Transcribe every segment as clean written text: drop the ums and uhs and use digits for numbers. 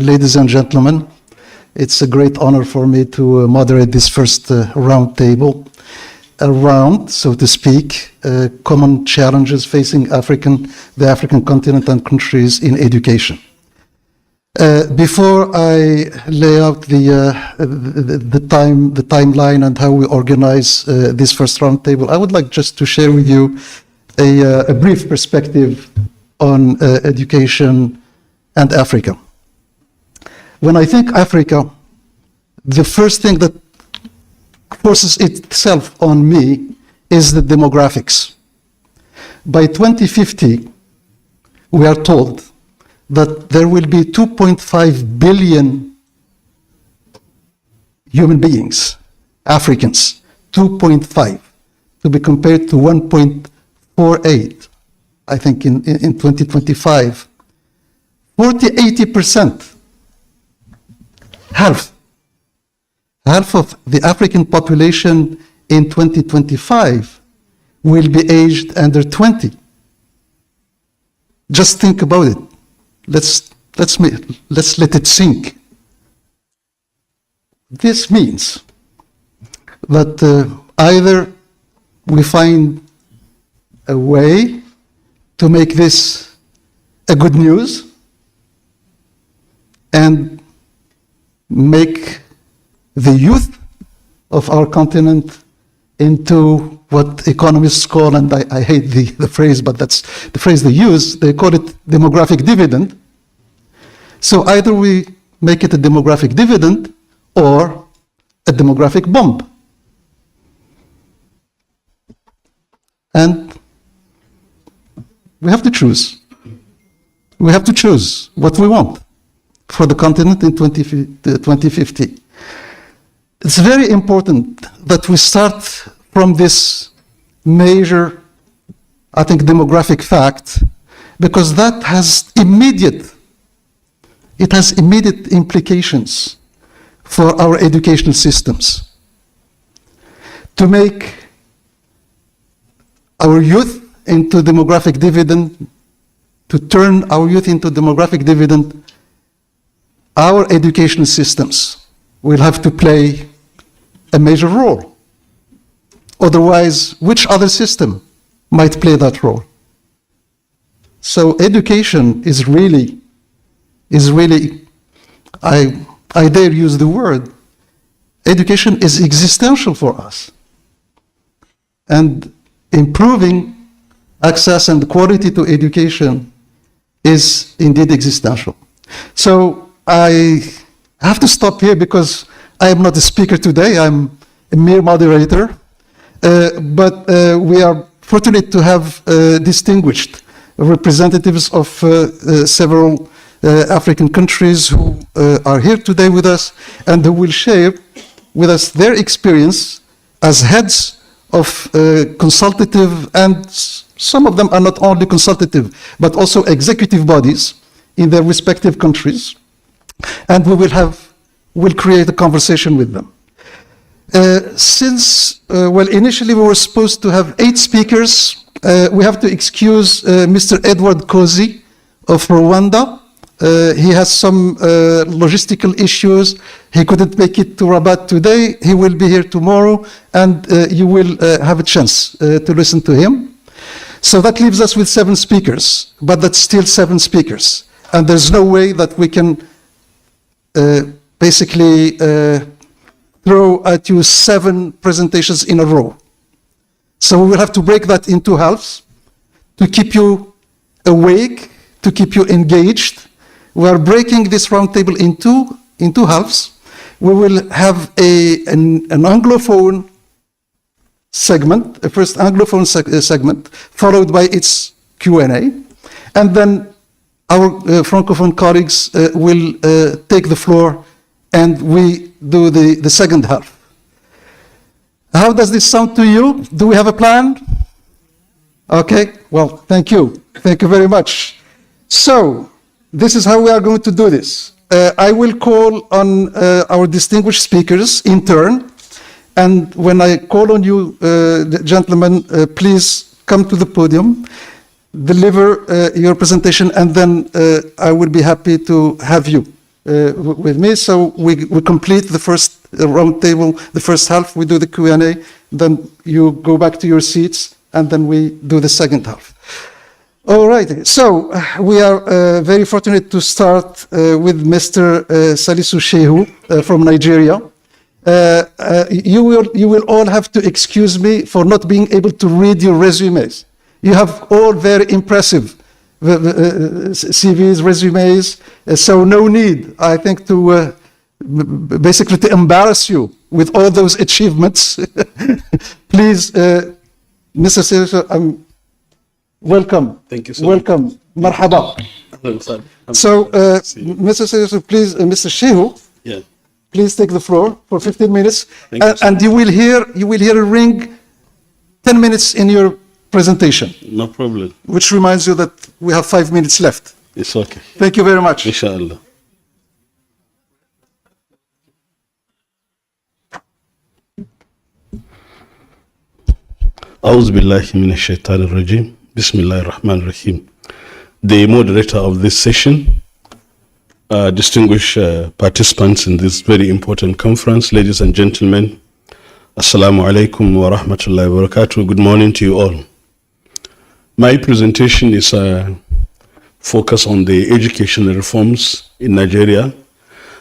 ladies and gentlemen. It's a great honor for me to moderate this first round table around, so to speak, common challenges facing the African continent and countries in education. Before I lay out the timeline and how we organize this first round table, I would like just to share with you a brief perspective on education and Africa. When I think Africa, the first thing that forces itself on me is the demographics. By 2050, we are told that there will be 2.5 billion human beings, Africans, 2.5, to be compared to 1.48, I think in 2025. 80%, half of the African population in 2025 will be aged under 20. Just think about it. Let's let it sink. This means that either we find a way to make this a good news and make the youth of our continent into what economists call, and I hate the phrase, but that's the phrase they use, they call it demographic dividend. So either we make it a demographic dividend or a demographic bomb. And we have to choose. We have to choose what we want for the continent in 2050. It's very important that we start from this major, I think, demographic fact, because that has immediate implications for our educational systems. To make our youth into demographic dividend, to turn our youth into demographic dividend, our educational systems will have to play a major role. Otherwise, which other system might play that role? So education is really, I dare use the word, education is existential for us. And improving access and quality to education is indeed existential. So I have to stop here because I am not a speaker today, I'm a mere moderator. But we are fortunate to have distinguished representatives of several African countries who are here today with us and who will share with us their experience as heads of consultative, and some of them are not only consultative, but also executive bodies in their respective countries. And we'll create a conversation with them. Initially we were supposed to have 8 speakers. We have to excuse Mr. Edward Kozi of Rwanda. He has some logistical issues. He couldn't make it to Rabat today. He will be here tomorrow, and you will have a chance to listen to him. So that leaves us with 7 speakers, but that's still 7 speakers. And there's no way that we can basically throw at you 7 presentations in a row. So we will have to break that into halves to keep you awake, to keep you engaged. We are breaking this roundtable into halves. We will have an Anglophone segment, a first Anglophone segment, followed by its Q&A. And then our Francophone colleagues will take the floor and we do the second half. How does this sound to you? Do we have a plan? Okay, well, thank you. Thank you very much. So, this is how we are going to do this. I will call on our distinguished speakers in turn. And when I call on you, gentlemen, please come to the podium, deliver your presentation, and then I will be happy to have you with me. So we complete the first round table, the first half, we do the Q&A, then you go back to your seats, and then we do the second half. All right, so we are very fortunate to start with Mr. Salisu Shehu from Nigeria. You will all have to excuse me for not being able to read your resumes. You have all very impressive CVs, resumes, so no need, I think, to basically to embarrass you with all those achievements. Please, Mr. Salisu, welcome. Thank you so welcome. much. Marhaba. So, Mr. Salisu, please, Mr. Shehu, yeah. please take the floor for 15 minutes. And you will hear a ring 10 minutes in your presentation. No problem. Which reminds you that we have 5 minutes left. It's okay. Thank you very much. Inshallah. أعوذ بالله من الشيطان الرجيم بسم الله الرحمن الرحيم. The moderator of this session, distinguished participants in this very important conference, ladies and gentlemen, Assalamu alaikum wa rahmatullahi wa barakatuh. Good morning to you all. My presentation is focused on the educational reforms in Nigeria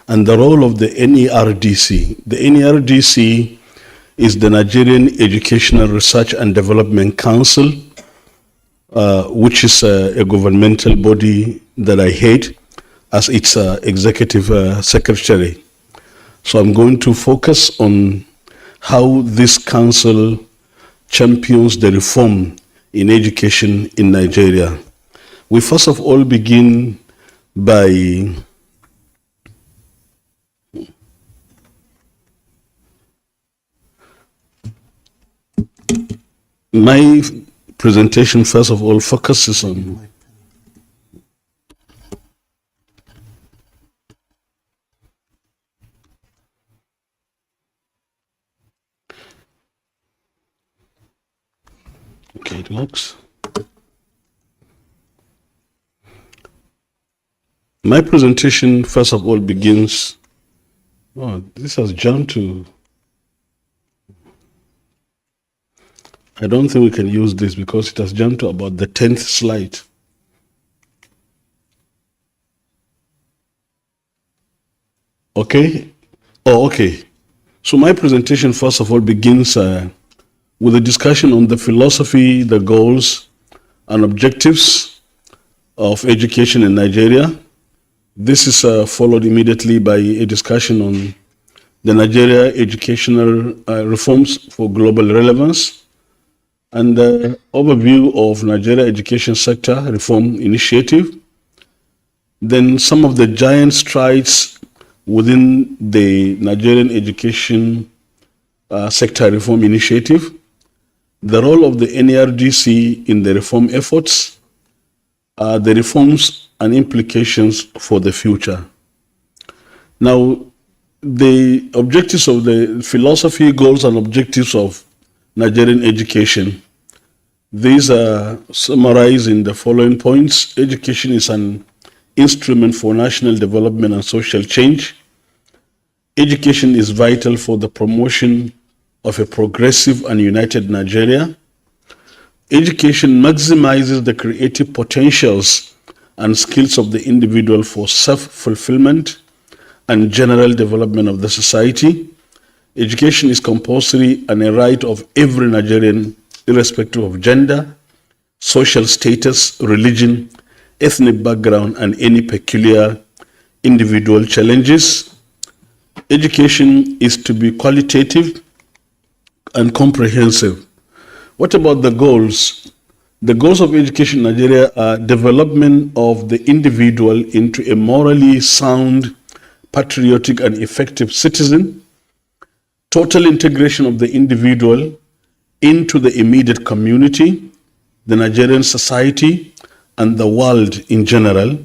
and the role of the NERDC. The NERDC is the Nigerian Educational Research and Development Council, which is a governmental body that I head as its executive secretary. So I'm going to focus on how this council champions the reform in education in Nigeria. We first of all begin by my presentation first of all focuses on okay, it works. My presentation first of all begins, oh, this has jumped to, I don't think we can use this because it has jumped to about the 10th slide. Okay? Oh, okay. So my presentation first of all begins with a discussion on the philosophy, the goals, and objectives of education in Nigeria. This is followed immediately by a discussion on the Nigeria educational reforms for global relevance, and the overview of Nigeria education sector reform initiative. Then some of the giant strides within the Nigerian education sector reform initiative, the role of the NERDC in the reform efforts, the reforms and implications for the future. Now, the objectives of the philosophy, goals, and objectives of Nigerian education. These are summarized in the following points. Education is an instrument for national development and social change. Education is vital for the promotion of a progressive and united Nigeria. Education maximizes the creative potentials and skills of the individual for self-fulfillment and general development of the society. Education is compulsory and a right of every Nigerian, irrespective of gender, social status, religion, ethnic background, and any peculiar individual challenges. Education is to be qualitative and comprehensive. What about the goals? The goals of education in Nigeria are development of the individual into a morally sound, patriotic, and effective citizen, total integration of the individual into the immediate community, the Nigerian society, and the world in general,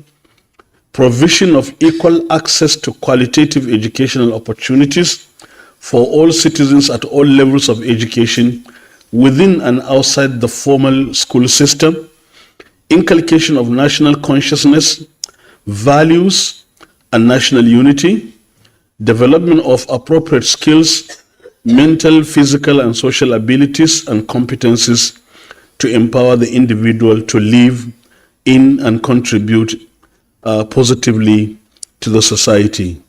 provision of equal access to qualitative educational opportunities for all citizens at all levels of education within and outside the formal school system, inculcation of national consciousness, values, and national unity, development of appropriate skills, mental, physical, and social abilities and competencies to empower the individual to live in and contribute positively to the society.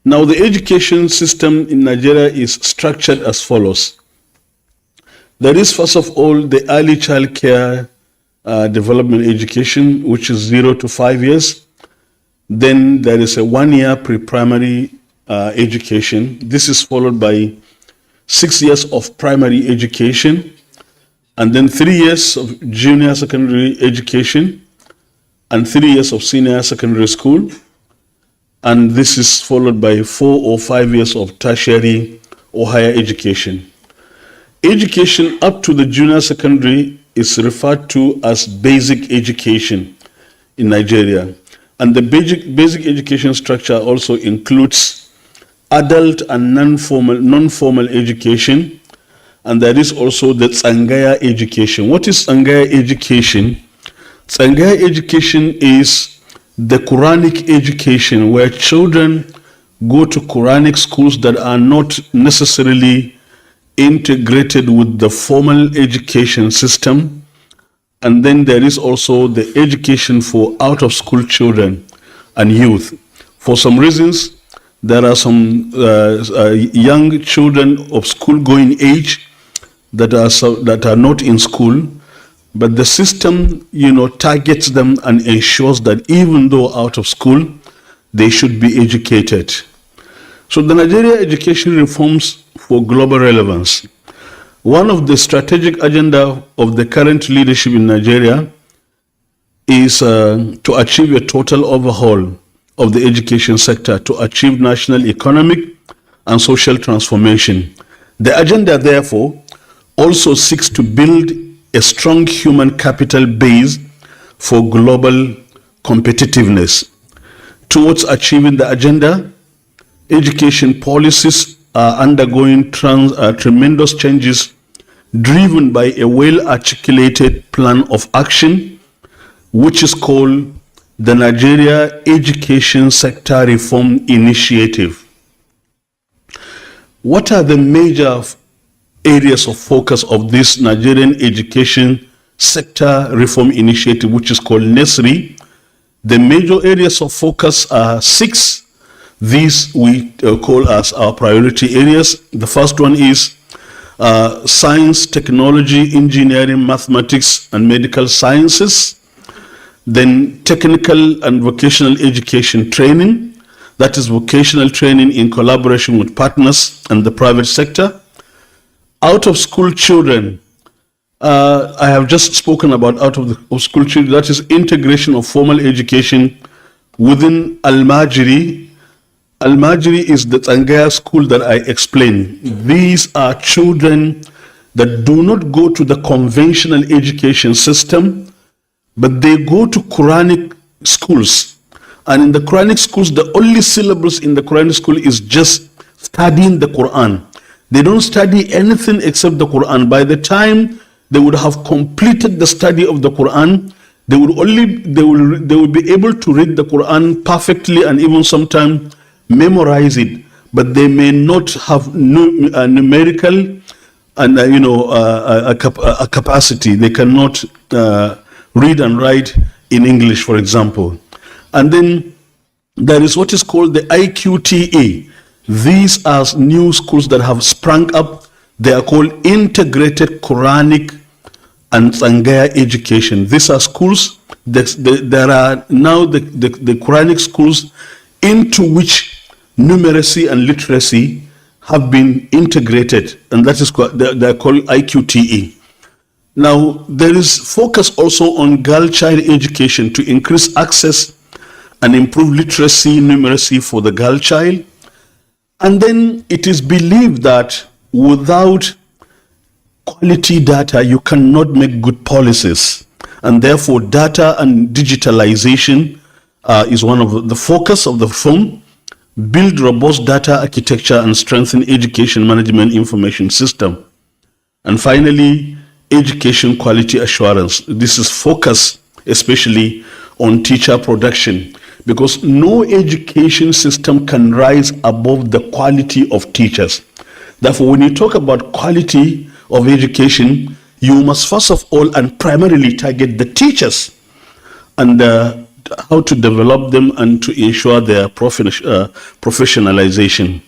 Now, the education system in Nigeria is structured as follows. There is, first of all, the early child care development education, which is 0 to 5 years. Then there is a 1-year pre-primary education. This is followed by 6 years of primary education, and then 3 years of junior secondary education, and 3 years of senior secondary school. And this is followed by 4 or 5 years of tertiary or higher education. Education up to the junior secondary is referred to as basic education in Nigeria. And the basic education structure also includes adult and non-formal education. And there is also the Tsangaya education. What is Tsangaya education? Tsangaya education is the Quranic education where children go to Quranic schools that are not necessarily integrated with the formal education system. And then there is also the education for out-of-school children and youth. For some reasons, there are some young children of school-going age that are not in school, but the system, targets them and ensures that even though out of school, they should be educated. So the Nigeria education reforms for global relevance. One of the strategic agenda of the current leadership in Nigeria is to achieve a total overhaul of the education sector to achieve national economic and social transformation. The agenda, therefore, also seeks to build a strong human capital base for global competitiveness. Towards achieving the agenda, education policies are undergoing tremendous changes driven by a well-articulated plan of action, which is called the Nigeria Education Sector Reform Initiative. What are the major areas of focus of this Nigerian Education Sector Reform Initiative, which is called NERDC? The major areas of focus are 6. These we call as our priority areas. The first one is science, technology, engineering, mathematics, and medical sciences. Then technical and vocational education training, that is vocational training in collaboration with partners and the private sector. Out of school children, I have just spoken about out of school children, that is integration of formal education within Al-Majiri. Al-Majiri is the Tsangaya school that I explained. These are children that do not go to the conventional education system, but they go to Quranic schools. And in the Quranic schools, the only syllabus in the Quranic school is just studying the Quran. They don't study anything except the Quran. By the time they would have completed the study of the Quran, they will be able to read the Quran perfectly and even sometimes memorize it, but they may not have numerical and a capacity. They cannot read and write in English, for example. And then there is what is called the IQTA. These are new schools that have sprung up. They are called Integrated Quranic and Tsangaya Education. These are schools, there are now the Quranic schools into which numeracy and literacy have been integrated, and that is they're called IQTE. Now, there is focus also on girl child education to increase access and improve literacy, numeracy for the girl child. And then it is believed that without quality data, you cannot make good policies. And therefore, data and digitalization is one of the focus of the reform. Build robust data architecture and strengthen education management information system. And finally, education quality assurance. This is focus especially on teacher production because no education system can rise above the quality of teachers. Therefore, when you talk about quality of education, you must first of all and primarily target the teachers and how to develop them and to ensure their professionalization.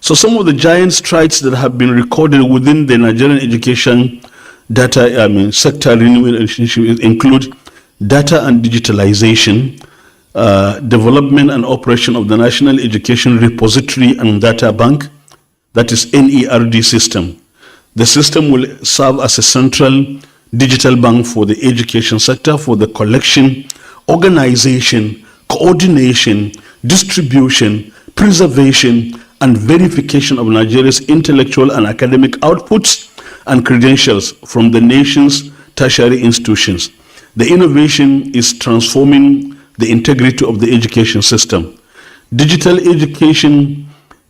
So some of the giant strides that have been recorded within the Nigerian education sector renewal initiative include data and digitalization, development and operation of the National Education Repository and Data Bank, that is NERD system. The system will serve as a central digital bank for the education sector for the collection, organization, coordination, distribution, preservation, and verification of Nigeria's intellectual and academic outputs and credentials from the nation's tertiary institutions. The innovation is transforming the integrity of the education system. Digital education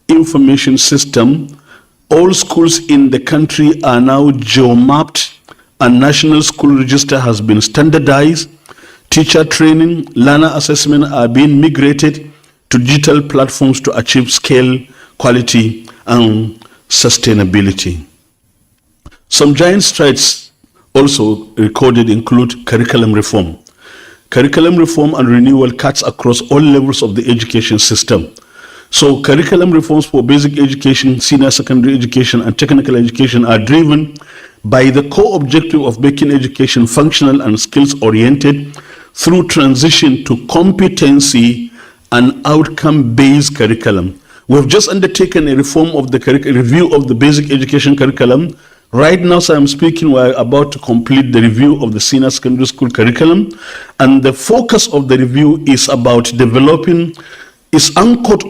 information system, all schools in the country are now geo-mapped and National School Register has been standardized. Teacher training, learner assessment are being migrated to digital platforms to achieve scale, quality, and sustainability. Some giant strides also recorded include curriculum reform. Curriculum reform and renewal cuts across all levels of the education system. So curriculum reforms for basic education, senior secondary education, and technical education are driven by the core objective of making education functional and skills-oriented through transition to competency and outcome-based curriculum. We have just undertaken a reform of the review of the basic education curriculum. Right now, as I'm speaking, we're about to complete the review of the senior secondary school curriculum, and the focus of the review is anchored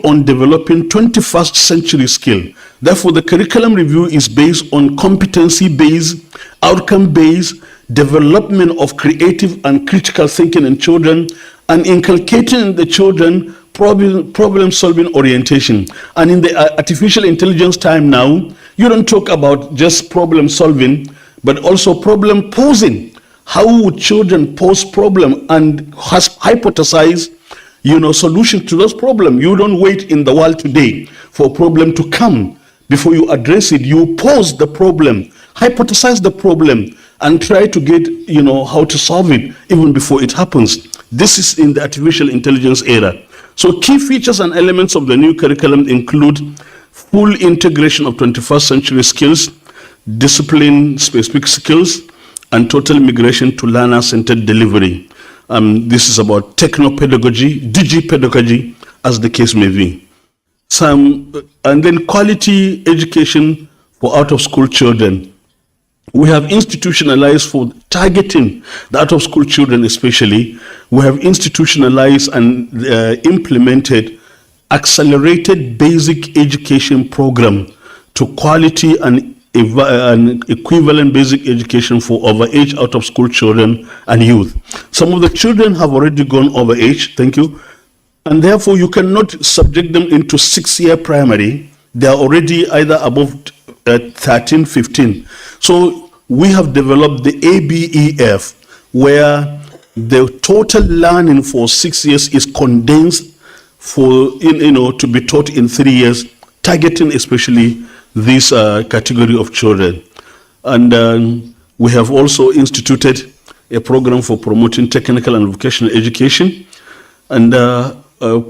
on developing 21st century skill. Therefore, the curriculum review is based on competency-based, outcome-based development of creative and critical thinking in children and inculcating in the children problem-solving orientation. And in the artificial intelligence time now, you don't talk about just problem-solving, but also problem-posing. How would children pose problem and hypothesize solution to those problems? You don't wait in the world today for a problem to come. Before you address it, you pose the problem, hypothesize the problem, and try to get, how to solve it even before it happens. This is in the artificial intelligence era. So key features and elements of the new curriculum include full integration of 21st century skills, discipline-specific skills, and total migration to learner-centered delivery. This is about techno-pedagogy, digi-pedagogy, as the case may be. And then quality education for out-of-school children. We have institutionalized for targeting the out-of-school children especially. We have institutionalized and implemented accelerated basic education program to quality and equivalent basic education for overage out-of-school children and youth. Some of the children have already gone overage, thank you, and therefore you cannot subject them into 6-year primary. They are already either above 13, 15. So we have developed the ABEF, where the total learning for 6 years is condensed to be taught in 3 years, targeting especially this category of children. And we have also instituted a program for promoting technical and vocational education and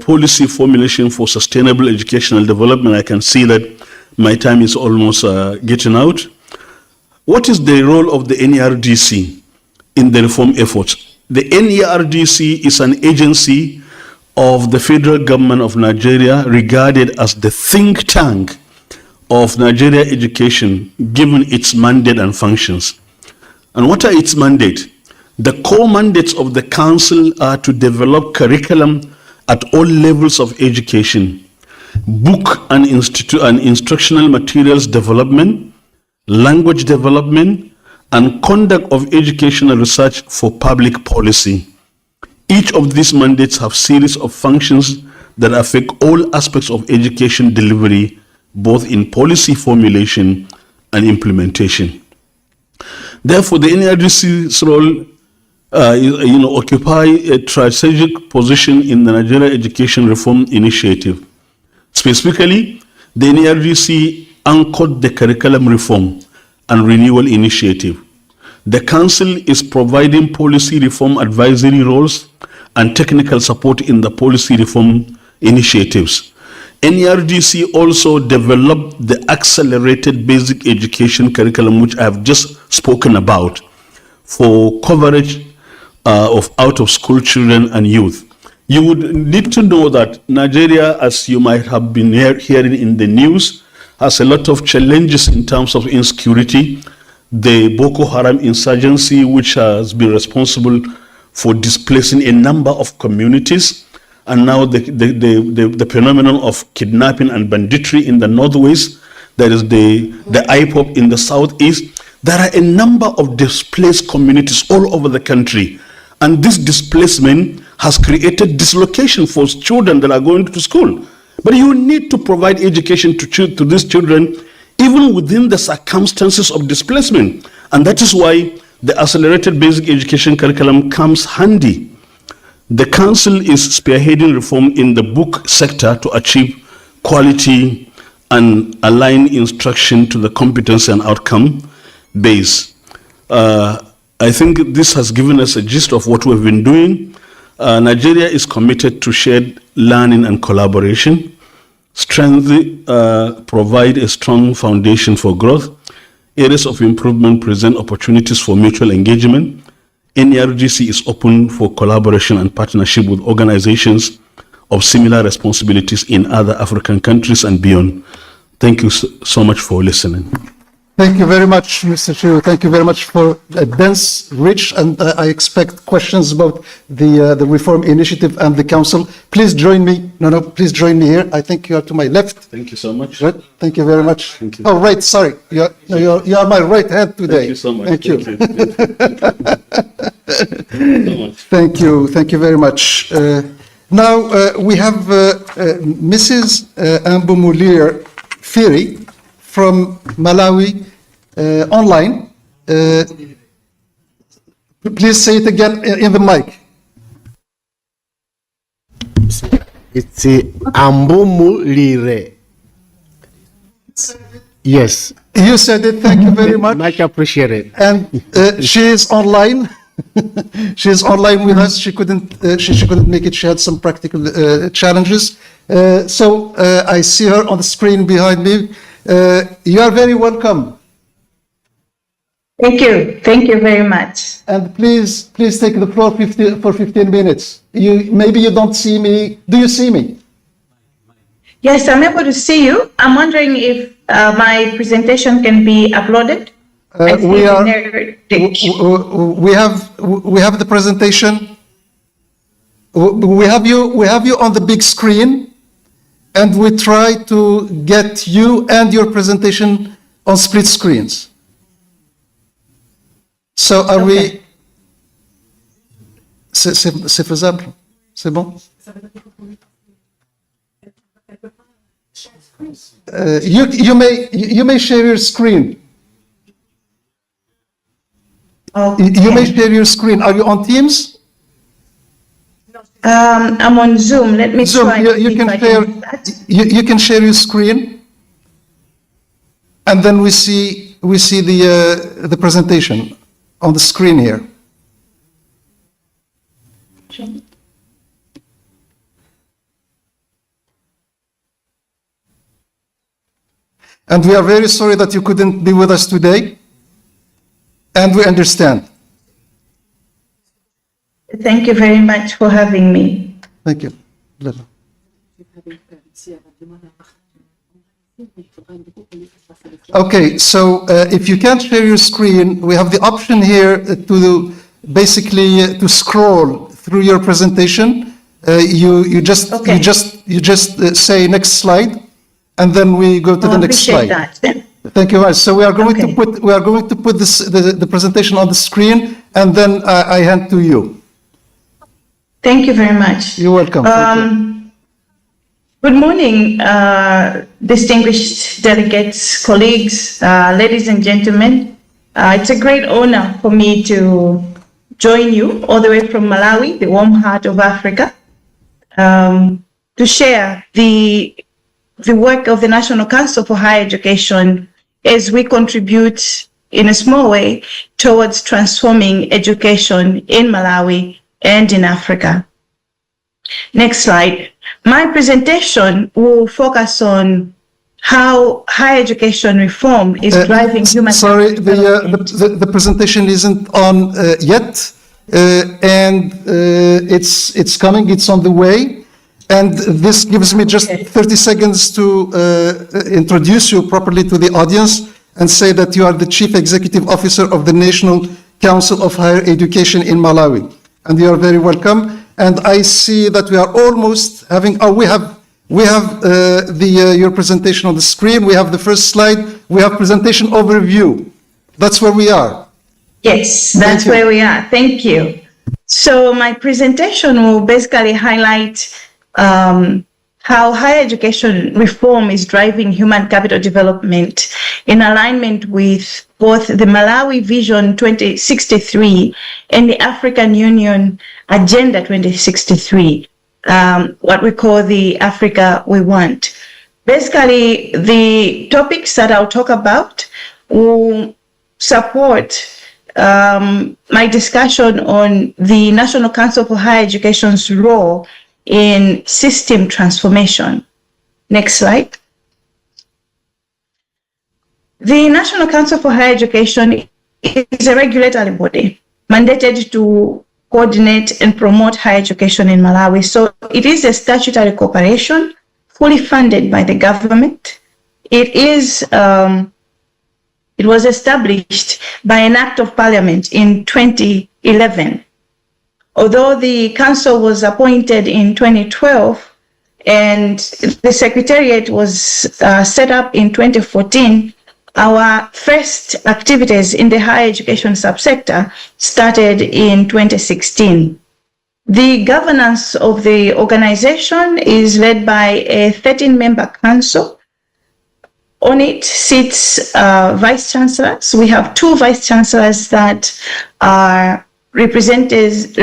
policy formulation for sustainable educational development. I can see that my time is almost getting out. What is the role of the NERDC in the reform efforts? The NERDC is an agency of the federal government of Nigeria regarded as the think tank of Nigeria education, given its mandate and functions. And what are its mandates? The core mandates of the council are to develop curriculum at all levels of education, book and instructional materials development, language development, and conduct of educational research for public policy. Each of these mandates have series of functions that affect all aspects of education delivery, both in policy formulation and implementation. Therefore, the NERDC's role occupy a strategic position in the Nigeria Education Reform Initiative. Specifically, the NERDC anchored the curriculum reform and renewal initiative. The Council is providing policy reform advisory roles and technical support in the policy reform initiatives. NERDC also developed the accelerated basic education curriculum, which I have just spoken about, for coverage of out-of-school children and youth. You would need to know that Nigeria, as you might have been hearing in the news, has a lot of challenges in terms of insecurity. The Boko Haram insurgency, which has been responsible for displacing a number of communities, and now the phenomenon of kidnapping and banditry in the northwest, there is the IPOP in the southeast. There are a number of displaced communities all over the country, and this displacement has created dislocation for children that are going to school. But you need to provide education to these children even within the circumstances of displacement, and that is why the accelerated basic education curriculum comes handy. The Council is spearheading reform in the book sector to achieve quality and align instruction to the competence and outcome base. I think this has given us a gist of what we've been doing. Nigeria is committed to shared learning and collaboration. Strength provide a strong foundation for growth. Areas of improvement present opportunities for mutual engagement. NERDC is open for collaboration and partnership with organizations of similar responsibilities in other African countries and beyond. Thank you so much for listening. Thank you very much, Mr. Shehu. Thank you very much for a dense, rich, and I expect questions about the reform initiative and the council. Please join me. Please join me here. I think you are to my left. Thank you so much. Right. Thank you very much. Thank you. Oh, right. Sorry. You are my right hand today. Thank you so much. Thank you. Thank you. Thank you very much. Now we have Mrs. Ambumulir Firi from Malawi online. Please say it again in the mic. It's Ambumulire. Yes. You said it. Thank you very much. Much appreciated. And she is online. She is online with us. She couldn't make it. She had some practical challenges. So I see her on the screen behind me. You are very welcome. Thank you. Thank you very much. And please take the floor for 15 minutes. Maybe you don't see me. Do you see me? Yes, I'm able to see you. I'm wondering if my presentation can be uploaded. We have the presentation. We have you on the big screen, and we try to get you and your presentation on split screens. So are we? C'est faisable? C'est bon? You may share your screen. Okay. You may share your screen. Are you on Teams? I'm on Zoom. Let me Zoom. try. You can share your screen, and then we see the presentation on the screen here. Sure. And we are very sorry that you couldn't be with us today, and we understand. Thank you very much for having me. Thank you. Okay, so if you can't share your screen, we have the option here to basically to scroll through your presentation. You just say next slide, and then we go to the next slide. That, then. Thank you very much. So we are going to put this the presentation on the screen, and then I hand to you. Thank you very much. You're welcome. Good morning, distinguished delegates, colleagues, ladies and gentlemen. It's a great honor for me to join you all the way from Malawi, the warm heart of Africa, to share the work of the National Council for Higher Education as we contribute in a small way towards transforming education in Malawi and in Africa. Next slide. My presentation will focus on how higher education reform is driving human... Sorry, the presentation isn't on yet, and it's coming, it's on the way. And this gives me just 30 seconds to introduce you properly to the audience and say that you are the Chief Executive Officer of the National Council of Higher Education in Malawi. And you are very welcome. And I see that we are almost having, we have your presentation on the screen. We have the first slide. We have presentation overview. That's where we are. Yes, that's where we are. Thank you. So my presentation will basically highlight how higher education reform is driving human capital development in alignment with both the Malawi Vision 2063 and the African Union Agenda 2063, what we call the Africa We Want. Basically, the topics that I'll talk about will support my discussion on the National Council for Higher Education's role in system transformation. Next slide. The National Council for Higher Education is a regulatory body mandated to coordinate and promote higher education in Malawi. So it is a statutory corporation fully funded by the government. It was established by an act of parliament in 2011. Although the council was appointed in 2012 and the secretariat was set up in 2014, our first activities in the higher education subsector started in 2016. The governance of the organization is led by a 13-member council. On it sits vice chancellors. We have 2 vice chancellors that are representatives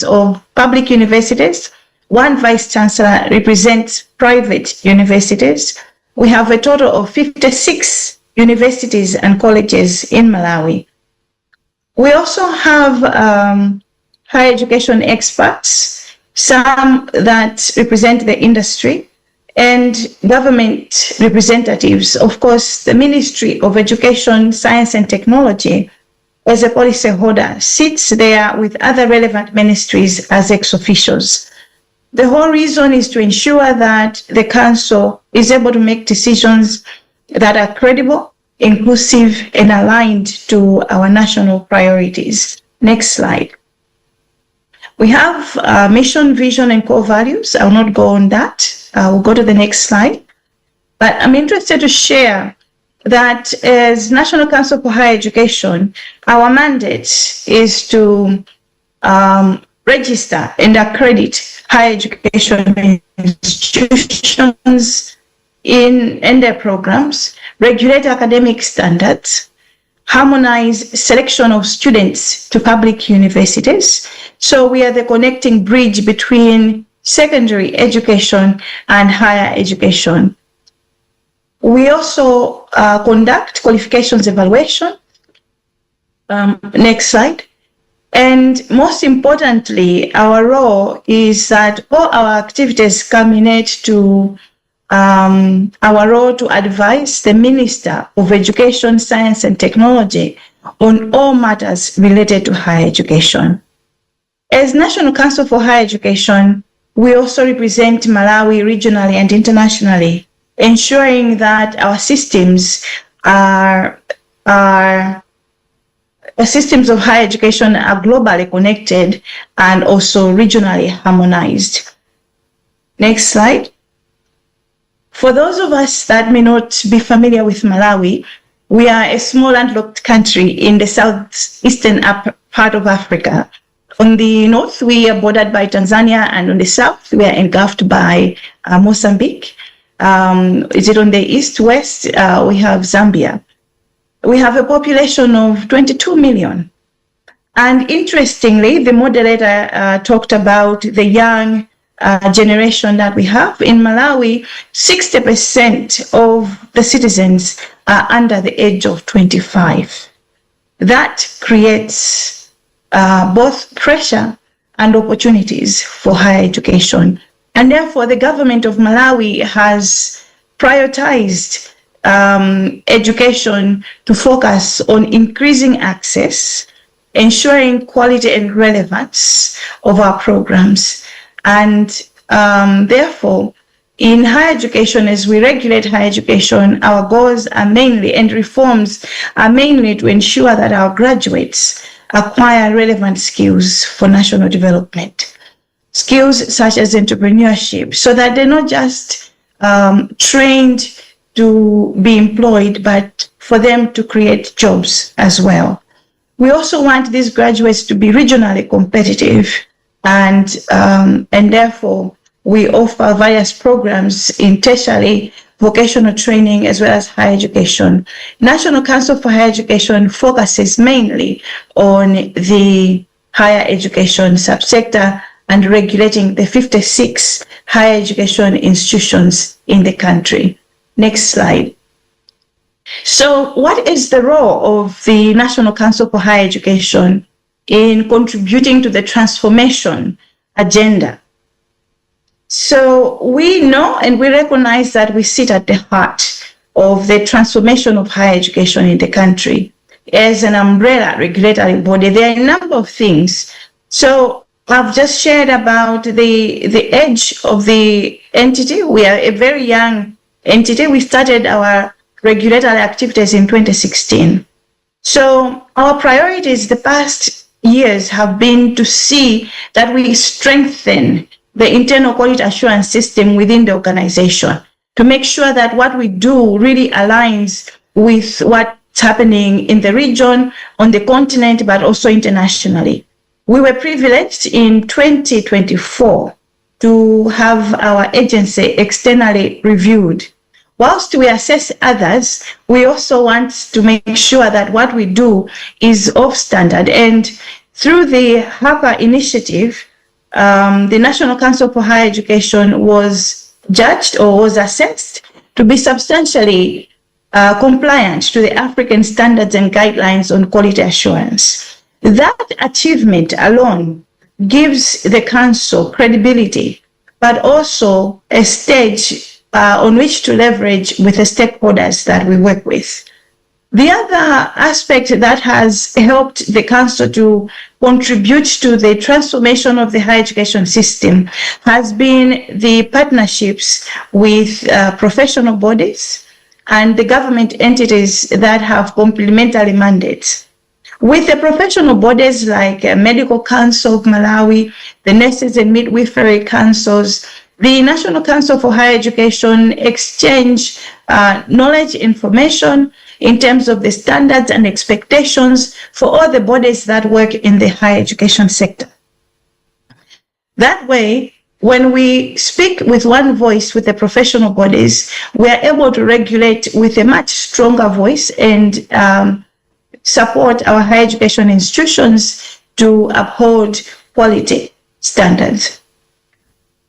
of public universities. 1 vice chancellor represents private universities. We have a total of 56 universities and colleges in Malawi. We also have higher education experts, some that represent the industry, and government representatives. Of course, the Ministry of Education, Science and Technology, as a policy holder, sits there with other relevant ministries as ex-officios. The whole reason is to ensure that the council is able to make decisions that are credible, inclusive, and aligned to our national priorities. Next slide. We have mission, vision, and core values. I will not go on that. I will go to the next slide. But I'm interested to share that as National Council for Higher Education, our mandate is to register and accredit higher education institutions in their programs, regulate academic standards, harmonize selection of students to public universities. So we are the connecting bridge between secondary education and higher education. We also conduct qualifications evaluation. Next slide. And most importantly, our role is that all our activities culminate to our role to advise the Minister of Education, Science and Technology on all matters related to higher education. As National Council for Higher Education, we also represent Malawi regionally and internationally, ensuring that our systems systems of higher education are globally connected and also regionally harmonized. Next slide. For those of us that may not be familiar with Malawi, we are a small landlocked country in the southeastern part of Africa. On the north, we are bordered by Tanzania, and on the south, we are engulfed by Mozambique. Is it on the east-west? We have Zambia. We have a population of 22 million. And interestingly, the moderator talked about the young generation that we have. In Malawi, 60% of the citizens are under the age of 25. That creates both pressure and opportunities for higher education. And therefore, the government of Malawi has prioritized education to focus on increasing access, ensuring quality and relevance of our programs. And therefore, in higher education, as we regulate higher education, our goals are mainly, and reforms are mainly to ensure that our graduates acquire relevant skills for national development. Skills such as entrepreneurship, so that they're not just trained to be employed, but for them to create jobs as well. We also want these graduates to be regionally competitive, and therefore we offer various programs in tertiary, vocational training, as well as higher education. National Council for Higher Education focuses mainly on the higher education subsector and regulating the 56 higher education institutions in the country. Next slide. So what is the role of the National Council for Higher Education in contributing to the transformation agenda? So we know and we recognize that we sit at the heart of the transformation of higher education in the country. As an umbrella regulatory body, there are a number of things. So I've just shared about the age of the entity. We are a very young entity. We started our regulatory activities in 2016. So our priorities the past years have been to see that we strengthen the internal quality assurance system within the organization, to make sure that what we do really aligns with what's happening in the region, on the continent, but also internationally. We were privileged in 2024 to have our agency externally reviewed. Whilst we assess others, we also want to make sure that what we do is of standard. And through the HAPA initiative, the National Council for Higher Education was judged or was assessed to be substantially compliant to the African standards and guidelines on quality assurance. That achievement alone gives the Council credibility, but also a stage on which to leverage with the stakeholders that we work with. The other aspect that has helped the Council to contribute to the transformation of the higher education system has been the partnerships with professional bodies and the government entities that have complementary mandates. With the professional bodies like Medical Council of Malawi, the Nurses and Midwifery Councils, the National Council for Higher Education exchange knowledge, information in terms of the standards and expectations for all the bodies that work in the higher education sector. That way, when we speak with one voice with the professional bodies, we are able to regulate with a much stronger voice and support our higher education institutions to uphold quality standards.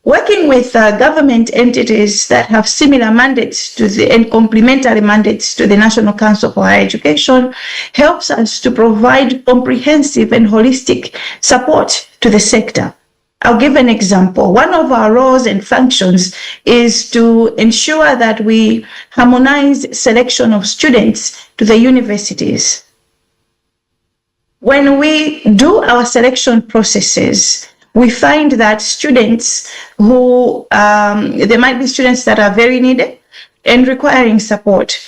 Working with government entities that have similar mandates to and complementary mandates to the National Council for Higher Education helps us to provide comprehensive and holistic support to the sector. I'll give an example. One of our roles and functions is to ensure that we harmonize selection of students to the universities. When we do our selection processes, we find that students who, there might be students that are very needed and requiring support.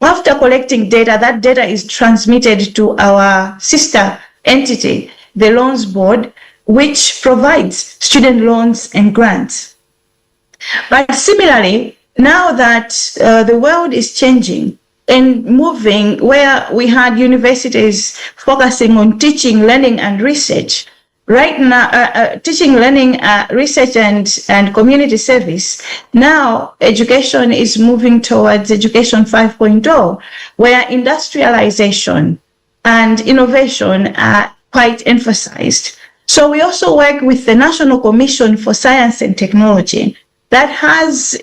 After collecting data, that data is transmitted to our sister entity, the Loans Board, which provides student loans and grants. But similarly, now that the world is changing and moving, where we had universities focusing on teaching, learning, and research, right now, teaching, learning, research, and community service, now education is moving towards Education 5.0, where industrialization and innovation are quite emphasized. So we also work with the National Commission for Science and Technology that has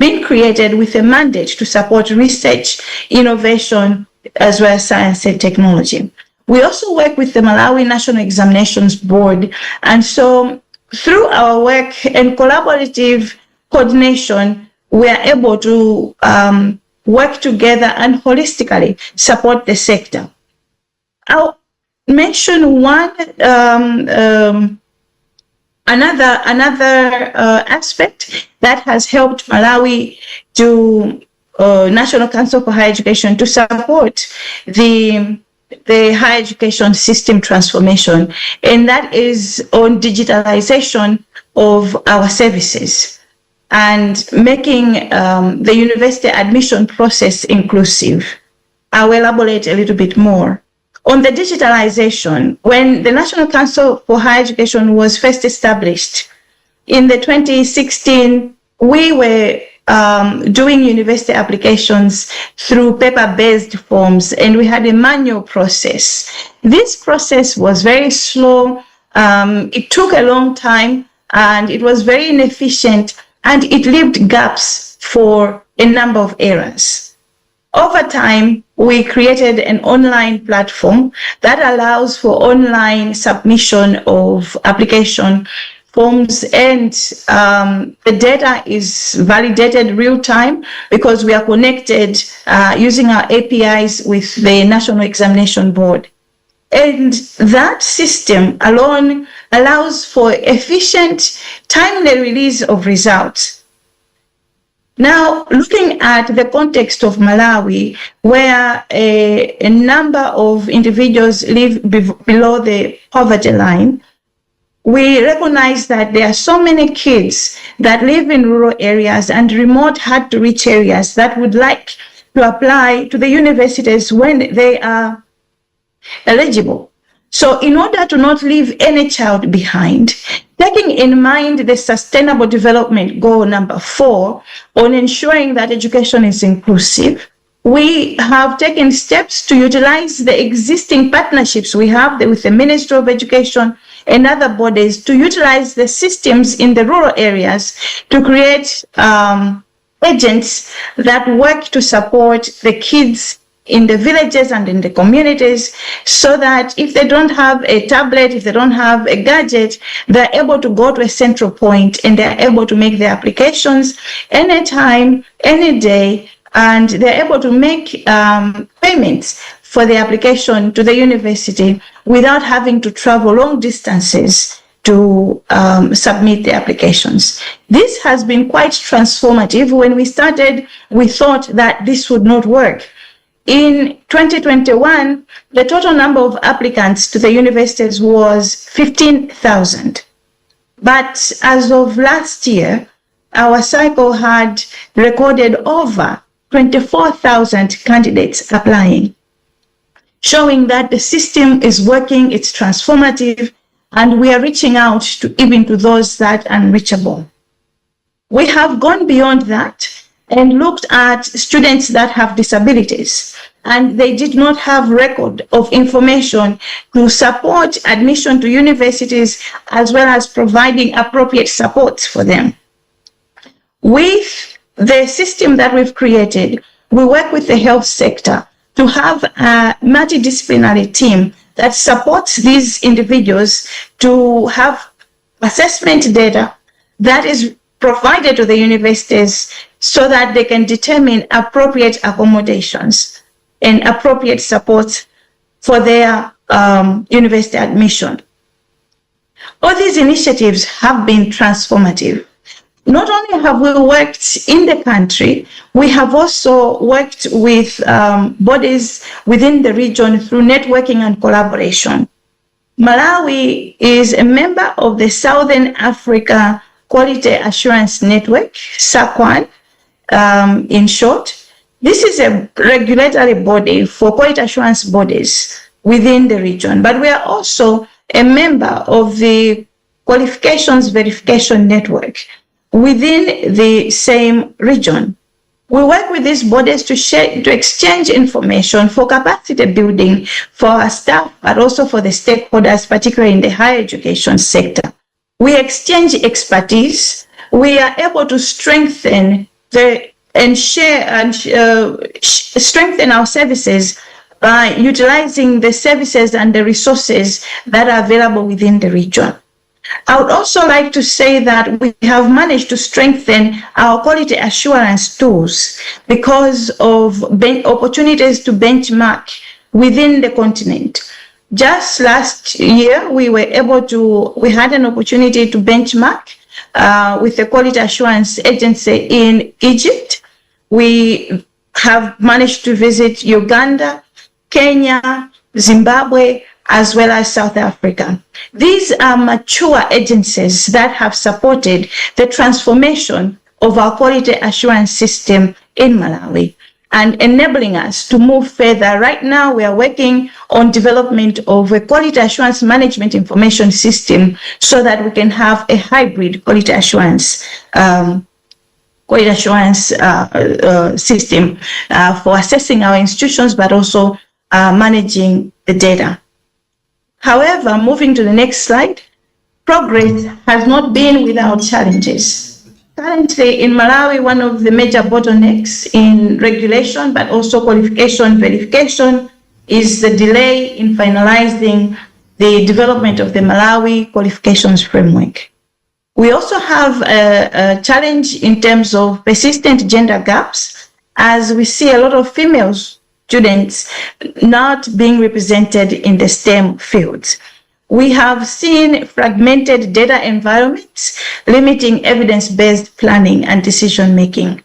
been created with a mandate to support research, innovation, as well as science and technology. We also work with the Malawi National Examinations Board. And so through our work and collaborative coordination, we are able to work together and holistically support the sector. I'll mention another aspect that has helped Malawi to National Council for Higher Education to support the higher education system transformation, and that is on digitalization of our services and making the university admission process inclusive. I will elaborate a little bit more. On the digitalization, when the National Council for Higher Education was first established in the 2016, we were doing university applications through paper-based forms, and we had a manual process. This process was very slow. It took a long time, and it was very inefficient, and it left gaps for a number of errors. Over time, we created an online platform that allows for online submission of application forms, and the data is validated real time because we are connected using our APIs with the National Examination Board. And that system alone allows for efficient, timely release of results. Now, looking at the context of Malawi, where a number of individuals live below the poverty line, we recognize that there are so many kids that live in rural areas and remote, hard-to-reach areas that would like to apply to the universities when they are eligible. So in order to not leave any child behind, taking in mind the Sustainable Development Goal number 4 on ensuring that education is inclusive, we have taken steps to utilize the existing partnerships we have with the Ministry of Education and other bodies to utilize the systems in the rural areas to create agents that work to support the kids in the villages and in the communities, so that if they don't have a tablet, if they don't have a gadget, they're able to go to a central point and they're able to make their applications anytime, any day, and they're able to make payments for the application to the university without having to travel long distances to submit the applications. This has been quite transformative. When we started, we thought that this would not work. In 2021, the total number of applicants to the universities was 15,000. But as of last year, our cycle had recorded over 24,000 candidates applying, showing that the system is working, it's transformative, and we are reaching out to even to those that are unreachable. We have gone beyond that and looked at students that have disabilities, and they did not have record of information to support admission to universities, as well as providing appropriate support for them. With the system that we've created, we work with the health sector to have a multidisciplinary team that supports these individuals to have assessment data that is provided to the universities so that they can determine appropriate accommodations and appropriate support for their university admission. All these initiatives have been transformative. Not only have we worked in the country, we have also worked with bodies within the region through networking and collaboration. Malawi is a member of the Southern Africa Quality Assurance Network, SAQUAN, in short. This is a regulatory body for quality assurance bodies within the region, but we are also a member of the Qualifications Verification Network within the same region. We work with these bodies to exchange information for capacity building for our staff, but also for the stakeholders, particularly in the higher education sector. We exchange expertise. We are able to strengthen strengthen our services by utilizing the services and the resources that are available within the region. I would also like to say that we have managed to strengthen our quality assurance tools because of opportunities to benchmark within the continent. Just last year, we had an opportunity to benchmark with the quality assurance agency in Egypt. We have managed to visit Uganda, Kenya, Zimbabwe, as well as South Africa. These are mature agencies that have supported the transformation of our quality assurance system in Malawi and enabling us to move further. Right now, we are working on development of a quality assurance management information system so that we can have a hybrid quality assurance system for assessing our institutions, but also managing the data. However, moving to the next slide, progress has not been without challenges. Currently in Malawi, one of the major bottlenecks in regulation, but also qualification verification, is the delay in finalizing the development of the Malawi qualifications framework. We also have a challenge in terms of persistent gender gaps, as we see a lot of female students not being represented in the STEM fields. We have seen fragmented data environments, limiting evidence-based planning and decision-making.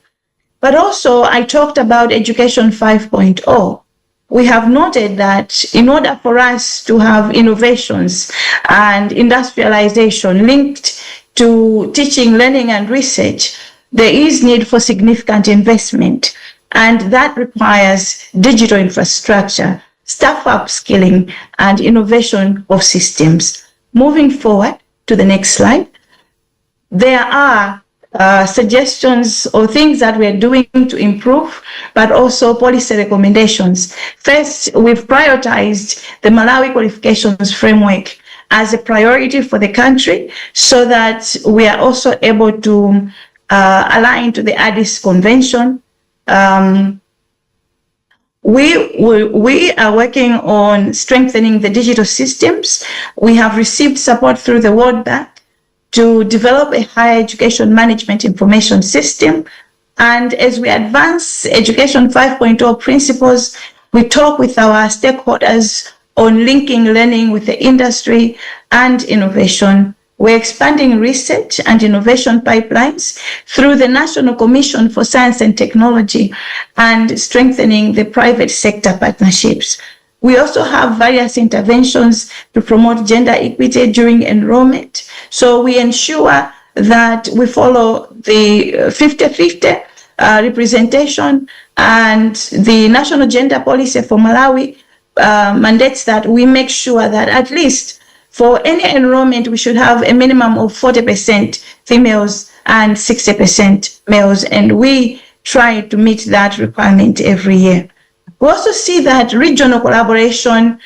But also, I talked about Education 5.0. We have noted that in order for us to have innovations and industrialization linked to teaching, learning, and research, there is need for significant investment, and that requires digital infrastructure, staff upskilling, and innovation of systems. Moving forward to the next slide, there are suggestions or things that we're doing to improve, but also policy recommendations. First, we've prioritized the Malawi qualifications framework as a priority for the country so that we are also able to align to the Addis Convention. We are working on strengthening the digital systems. We have received support through the World Bank to develop a higher education management information system. And as we advance Education 5.0 principles, we talk with our stakeholders on linking learning with the industry and innovation. We're expanding research and innovation pipelines through the National Commission for Science and Technology and strengthening the private sector partnerships. We also have various interventions to promote gender equity during enrollment. So we ensure that we follow the 50-50 representation, and the National Gender Policy for Malawi mandates that we make sure that at least for any enrollment, we should have a minimum of 40% females and 60% males, and we try to meet that requirement every year. We also see that regional collaboration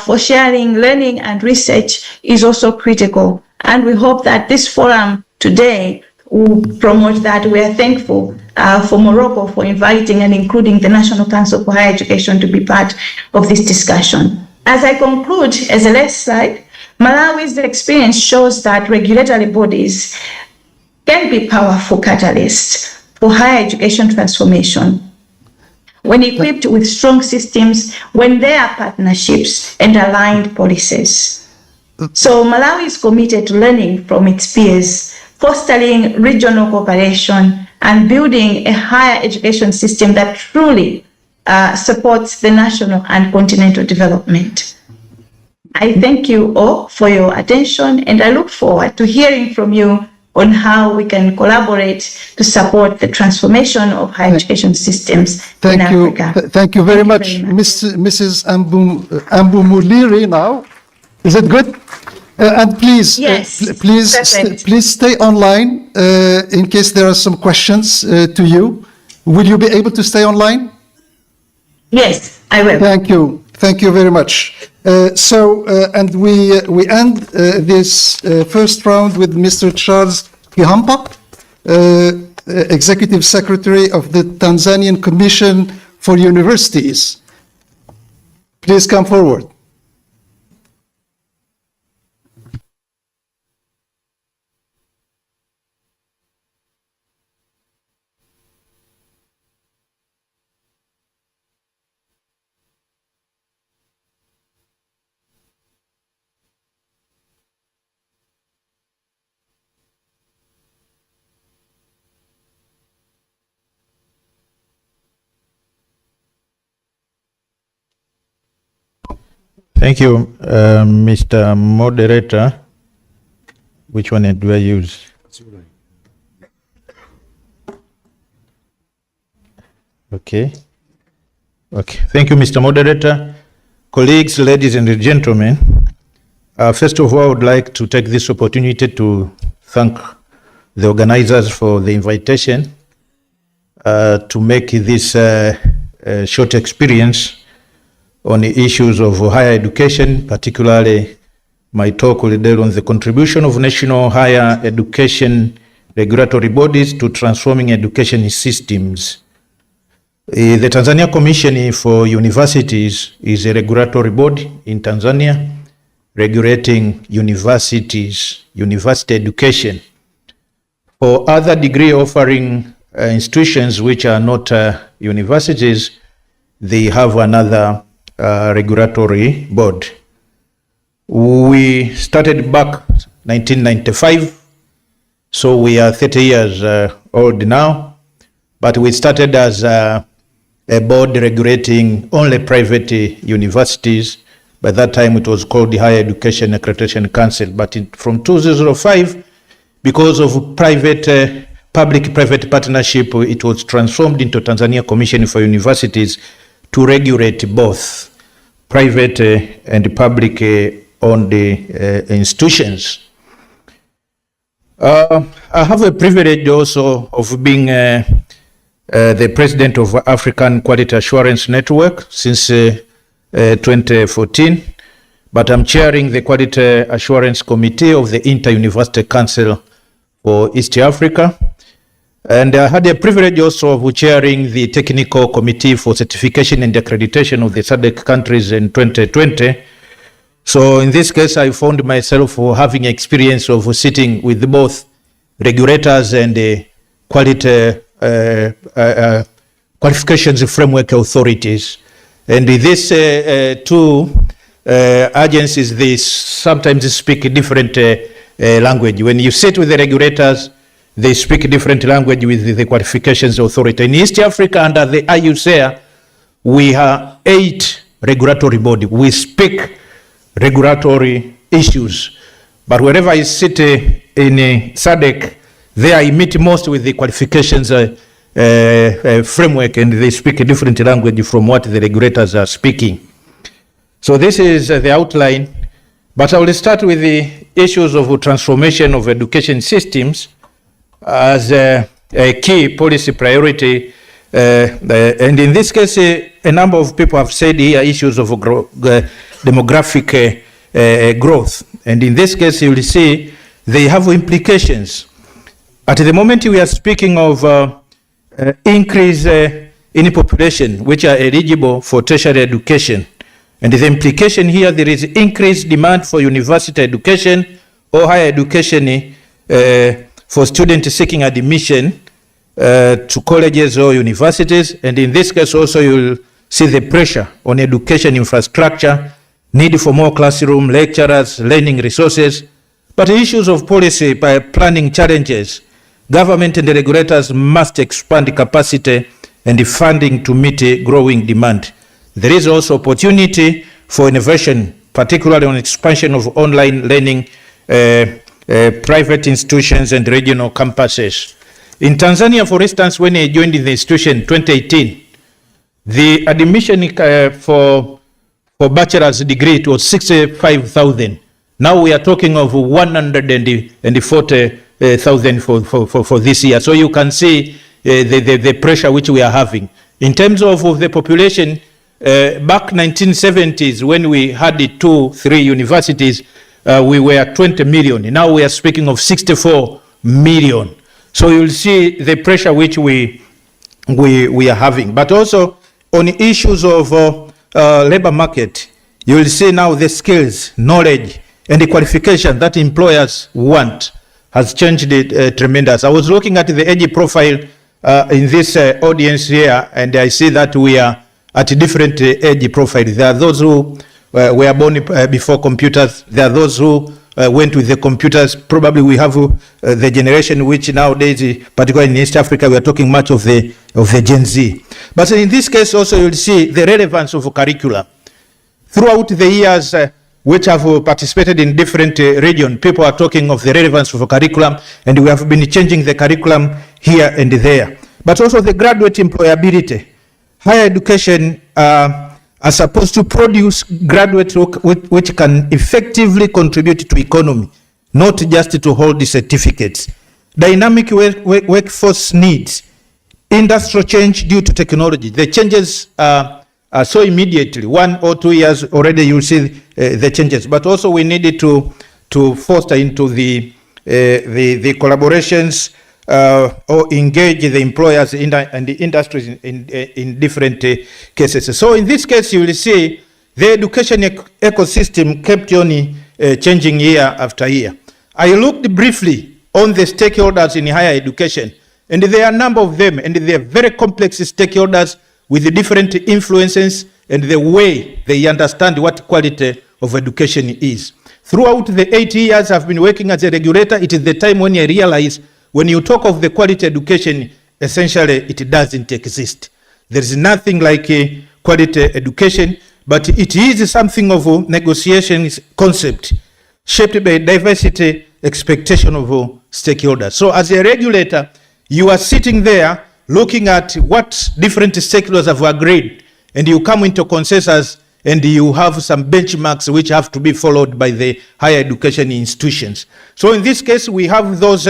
for sharing learning and research is also critical, and we hope that this forum today will promote that. We are thankful for Morocco for inviting and including the National Council for Higher Education to be part of this discussion. As I conclude, as a last slide, Malawi's experience shows that regulatory bodies can be powerful catalysts for higher education transformation when equipped with strong systems, when there are partnerships and aligned policies. So Malawi is committed to learning from its peers, fostering regional cooperation, and building a higher education system that truly supports the national and continental development. I thank you all for your attention, and I look forward to hearing from you on how we can collaborate to support the transformation of higher education systems in Africa. Thank you very much, Mrs. Ambu Muliri now. Is it good? And please, yes, please stay online in case there are some questions to you. Will you be able to stay online? Yes, I will. Thank you. Thank you very much. And we end this first round with Mr. Charles Kihampa, Executive Secretary of the Tanzanian Commission for Universities. Please come forward. Thank you, Mr. Moderator. Which one do I use? Okay. Thank you, Mr. Moderator. Colleagues, ladies and gentlemen, first of all, I would like to take this opportunity to thank the organizers for the invitation to make this short experience on the issues of higher education. Particularly, my talk will deal on the contribution of national higher education regulatory bodies to transforming education systems. The Tanzania Commission for Universities is a regulatory body in Tanzania regulating universities, university education. For other degree offering institutions which are not universities, they have another regulatory board. We started back 1995, so we are 30 years old now, but we started as a board regulating only private universities. By that time it was called the Higher Education Accreditation Council, but from 2005, because of public-private partnership, it was transformed into Tanzania Commission for Universities to regulate both private and public owned institutions. I have a privilege also of being the president of African Quality Assurance Network since 2014, but I'm chairing the Quality Assurance Committee of the Inter-University Council for East Africa. And I had the privilege also of chairing the Technical Committee for Certification and Accreditation of the SADC countries in 2020. So in this case, I found myself having experience of sitting with both regulators and quality qualifications framework authorities. And these two agencies, they sometimes speak a different language. When you sit with the regulators, they speak a different language with the qualifications authority. In East Africa, under the IUCEA, we have 8 regulatory bodies. We speak regulatory issues. But wherever I sit in SADC, there I meet most with the qualifications framework, and they speak a different language from what the regulators are speaking. So this is the outline, but I will start with the issues of transformation of education systems as a key policy priority. And in this case, a number of people have said here issues of demographic growth. And in this case, you will see they have implications. At the moment, we are speaking of increase in population which are eligible for tertiary education. And the implication here, there is increased demand for university education or higher education for students seeking admission to colleges or universities. And in this case also, you will see the pressure on education infrastructure, need for more classroom, lecturers, learning resources, but issues of policy by planning challenges. Government and the regulators must expand capacity and funding to meet growing demand. There is also opportunity for innovation, particularly on expansion of online learning, private institutions and regional campuses. In Tanzania, for instance, when I joined the institution in 2018, the admission for bachelor's degree, it was 65,000. Now we are talking of 140,000 for this year. So you can see the pressure which we are having. In terms of the population, back 1970s, when we had the 2-3 universities, we were 20 million. Now we are speaking of 64 million. So you'll see the pressure which we are having. But also on issues of labor market, you will see now the skills, knowledge, and the qualification that employers want has changed tremendous. I was looking at the age profile in this audience here, and I see that we are at a different age profile. There are those who were born before computers. There are those who went with the computers. Probably we have the generation which nowadays, particularly in East Africa, we are talking much of the Gen Z. But in this case also, you'll see the relevance of curriculum. Throughout the years which have participated in different regions, people are talking of the relevance of a curriculum, and we have been changing the curriculum here and there. But also the graduate employability. Higher education are supposed to produce graduates which can effectively contribute to economy, not just to hold the certificates. Dynamic workforce needs, industrial change due to technology. The changes so immediately, 1 or 2 years already you see the changes. But also we needed to foster into the collaborations or engage the employers and the industries in different cases. So in this case, you will see the education ecosystem kept on changing year after year. I looked briefly on the stakeholders in higher education, and there are a number of them, and they are very complex stakeholders with the different influences and the way they understand what quality of education is. Throughout the 8 years I've been working as a regulator, it is the time when I realize when you talk of the quality education, essentially it doesn't exist. There is nothing like a quality education, but it is something of a negotiations concept shaped by diversity expectation of stakeholders. So as a regulator, you are sitting there looking at what different stakeholders have agreed, and you come into consensus, and you have some benchmarks which have to be followed by the higher education institutions. So in this case, we have those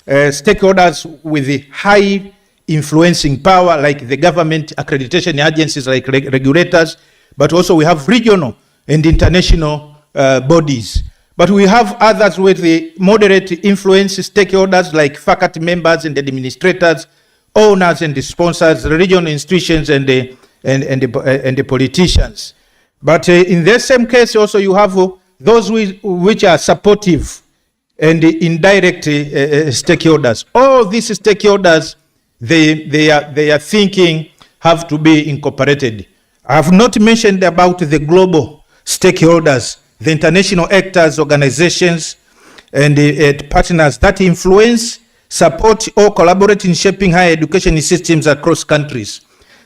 stakeholders with the high influencing power, like the government accreditation agencies, like regulators, but also we have regional and international bodies. But we have others with the moderate influence stakeholders like faculty members and the administrators, owners and the sponsors, regional institutions and the politicians. But in the same case also you have those which are supportive and the indirect stakeholders. All these stakeholders, they are thinking have to be incorporated. I have not mentioned about the global stakeholders, the international actors, organizations, and partners that influence, support, or collaborate in shaping higher education systems across countries.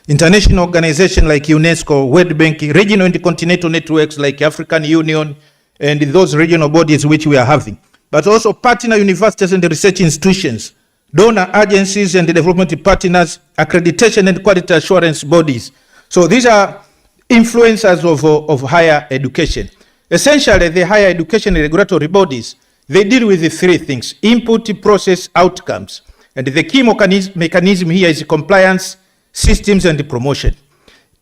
International organizations like UNESCO, World Bank, regional and continental networks like African Union, and those regional bodies which we are having. But also partner universities and research institutions, donor agencies and development partners, accreditation and quality assurance bodies. So these are influencers of higher education. Essentially, the higher education regulatory bodies, they deal with the three things: input, process, outcomes. And the key mechanism here is compliance, systems, and promotion.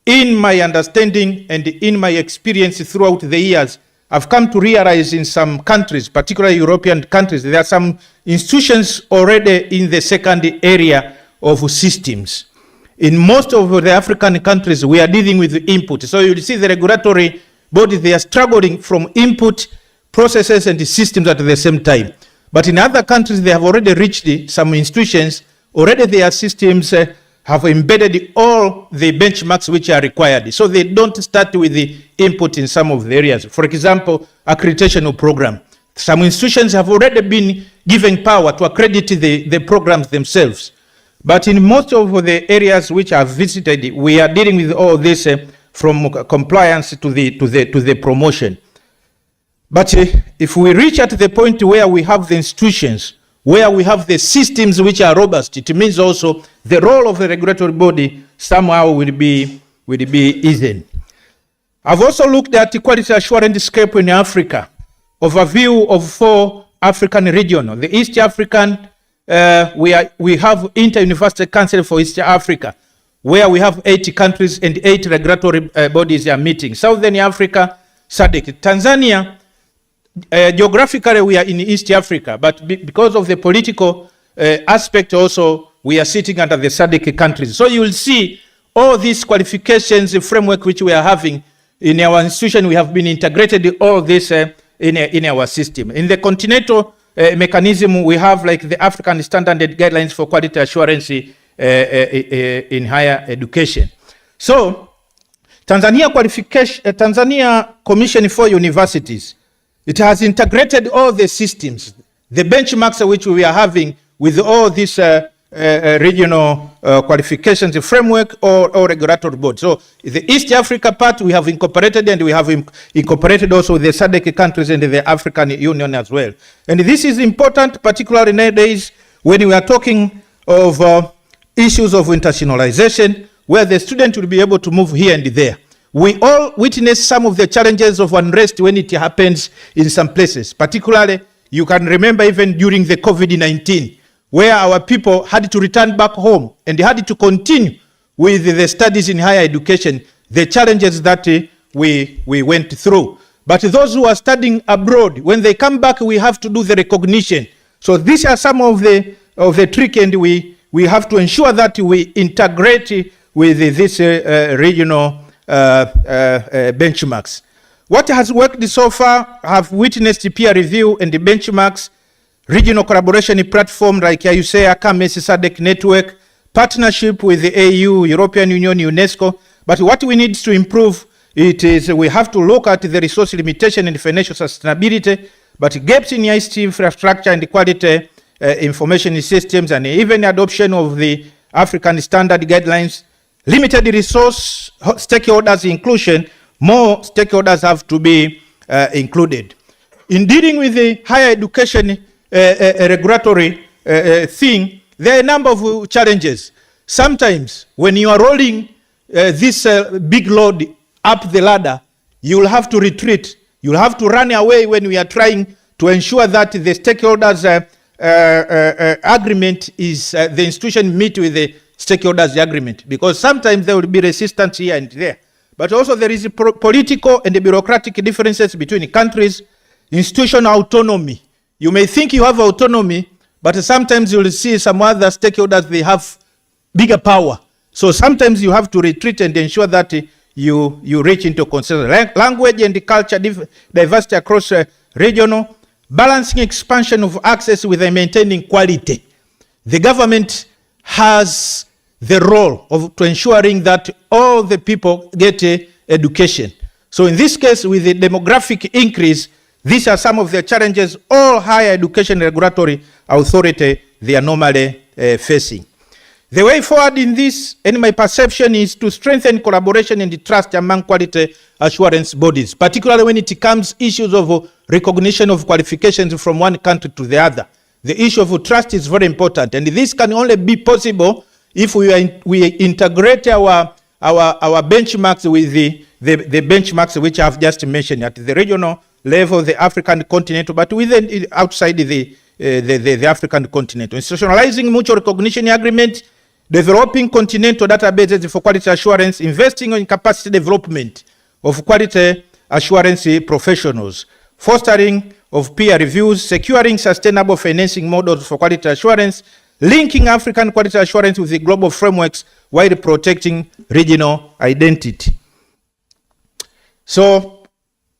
In my understanding and in my experience throughout the years, I've come to realize in some countries, particularly European countries, there are some institutions already in the second area of systems. In most of the African countries, we are dealing with the input. So you see the regulatory bodies, they are struggling from input, processes, and the systems at the same time. But in other countries, they have already reached some institutions, already their systems have embedded all the benchmarks which are required. So they don't start with the input in some of the areas. For example, accreditation program. Some institutions have already been given power to accredit the programs themselves. But in most of the areas which I've visited, we are dealing with all this from compliance to the promotion. But if we reach at the point where we have the institutions, where we have the systems which are robust, it means also the role of the regulatory body somehow will be easy. I've also looked at the quality assurance scope in Africa, overview of 4 African regions: the East African, we have Inter-University Council for East Africa, where we have 80 countries and 8 regulatory bodies are meeting. Southern Africa, SADC. Tanzania, geographically we are in East Africa, but because of the political aspect also, we are sitting under the SADC countries. So you will see all these qualifications, the framework which we are having in our institution, we have been integrated all this in our system. In the continental mechanism, we have like the African Standard and Guidelines for Quality Assurance in higher education. So Tanzania Commission for Universities, it has integrated all the systems, the benchmarks which we are having with all these regional qualifications, the framework or regulatory board. So the East Africa part we have incorporated, and we have incorporated also the SADC countries and the African Union as well. And this is important, particularly nowadays when we are talking of issues of internationalization, where the student will be able to move here and there. We all witness some of the challenges of unrest when it happens in some places. Particularly, you can remember even during the COVID-19, where our people had to return back home and they had to continue with the studies in higher education, the challenges that we went through. But those who are studying abroad, when they come back, we have to do the recognition. So these are some of the trick, and we have to ensure that we integrate with this regional benchmarks. What has worked so far, have witnessed the peer review and the benchmarks, regional collaboration platform like you say, ACAMES, SADC network, partnership with the AU, European Union, UNESCO. But what we need to improve, it is we have to look at the resource limitation and financial sustainability, but gaps in ICT infrastructure and quality information systems, and even adoption of the African Standard Guidelines, limited resource, stakeholders inclusion, more stakeholders have to be included. In dealing with the higher education regulatory thing, there are a number of challenges. Sometimes when you are rolling this big load up the ladder, you will have to retreat. You will have to run away when we are trying to ensure that the stakeholders agreement is the institution meet with the stakeholders agreement, because sometimes there will be resistance here and there. But also there is political and bureaucratic differences between countries, institutional autonomy. You may think you have autonomy, but sometimes you will see some other stakeholders, they have bigger power. So sometimes you have to retreat and ensure that you reach into consensus. Language and culture diversity across regional, balancing expansion of access with maintaining quality. The government has the role of to ensuring that all the people get education. So in this case, with the demographic increase, these are some of the challenges all higher education regulatory authority they are normally facing. The way forward in this, in my perception, is to strengthen collaboration and trust among quality assurance bodies, particularly when it comes issues of recognition of qualifications from one country to the other. The issue of trust is very important, and this can only be possible if we integrate our benchmarks with the benchmarks which I have just mentioned at the regional level, the African continent, but within outside the African continent. Institutionalizing mutual recognition agreement, developing continental databases for quality assurance, investing in capacity development of quality assurance professionals, fostering of peer reviews, securing sustainable financing models for quality assurance, linking African quality assurance with the global frameworks while protecting regional identity. So,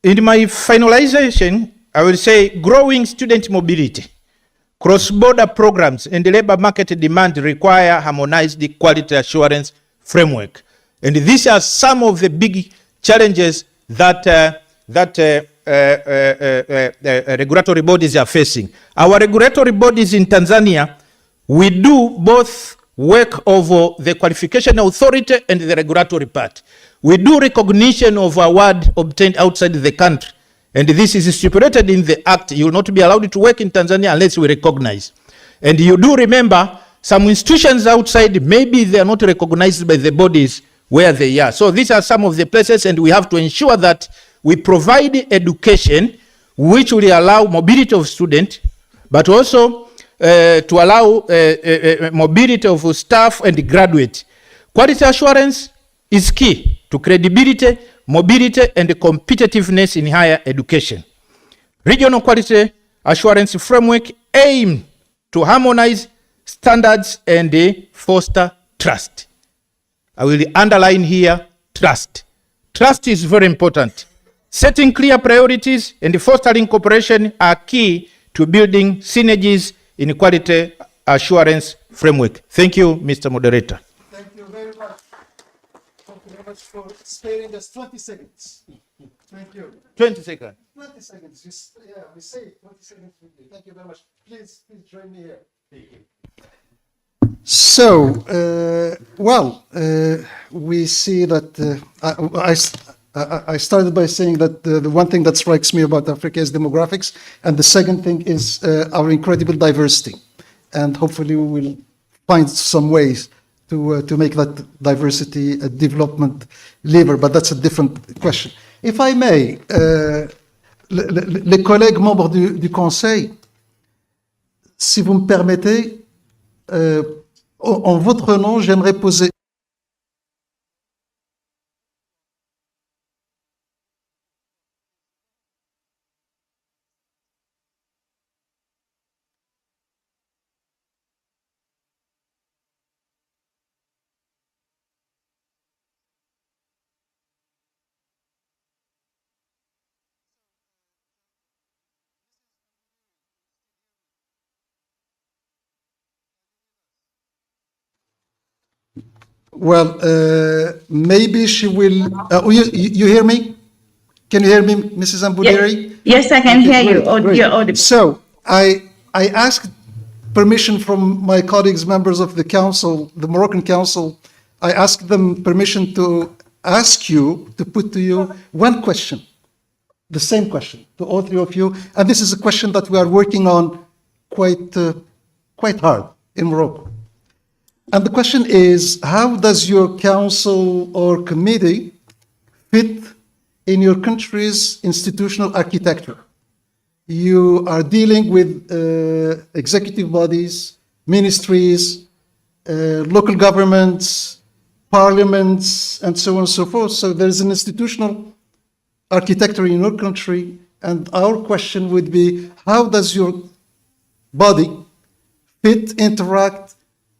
in my finalization, I will say growing student mobility, cross-border programs, and the labor market demand require harmonized quality assurance framework. And these are some of the big challenges that regulatory bodies are facing. Our regulatory bodies in Tanzania, we do both work of the qualification authority and the regulatory part. We do recognition of award obtained outside the country. And this is stipulated in the act. You will not be allowed to work in Tanzania unless we recognize. And you do remember some institutions outside, maybe they are not recognized by the bodies where they are. So these are some of the places, and we have to ensure that we provide education which will allow mobility of students, but also to allow mobility of staff and graduate. Quality assurance is key to credibility, mobility, and competitiveness in higher education. Regional quality assurance framework aim to harmonize standards and foster trust. I will underline here trust. Trust is very important. Setting clear priorities and fostering cooperation are key to building synergies in quality assurance framework. Thank you, Mr. Moderator. Thank you very much. Thank you very much for sparing us 20 seconds. Thank you. 20 seconds. 20 seconds. We say 20 seconds. Thank you very much. Please join me here. So, we see that I started by saying that the one thing that strikes me about Africa is demographics, and the second thing is our incredible diversity. And hopefully we will find some ways to make that diversity a development lever, but that's a different question. If I may, les collègues membres du Conseil, si vous me permettez, en votre nom, j'aimerais poser maybe she will. You hear me? Can you hear me, Mrs. Ambouderi? Yes, I can hear you. Great. You're audible. So I asked permission from my colleagues, members of the council, the Moroccan council. I asked them permission to ask you, to put to you one question, the same question to all three of you. And this is a question that we are working on quite hard in Morocco. And the question is, how does your council or committee fit in your country's institutional architecture? You are dealing with executive bodies, ministries, local governments, parliaments, and so on and so forth. So there's an institutional architecture in your country, and our question would be, how does your body fit, interact,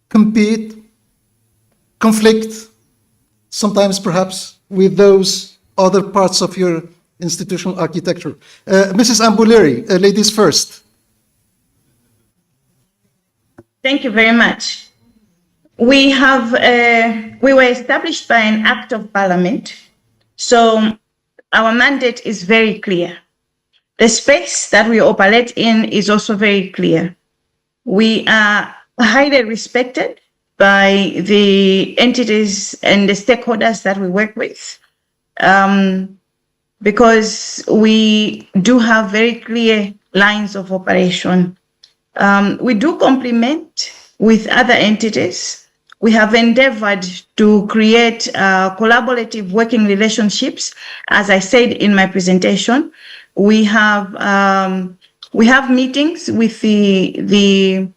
compete, conflict, sometimes perhaps with those other parts of your institutional architecture? Mrs. Ambouderi, ladies first. Thank you very much. We were established by an act of parliament, so our mandate is very clear. The space that we operate in is also very clear. We are highly respected by the entities and the stakeholders that we work with, because we do have very clear lines of operation. We do complement with other entities. We have endeavored to create collaborative working relationships. As I said in my presentation, we have meetings with the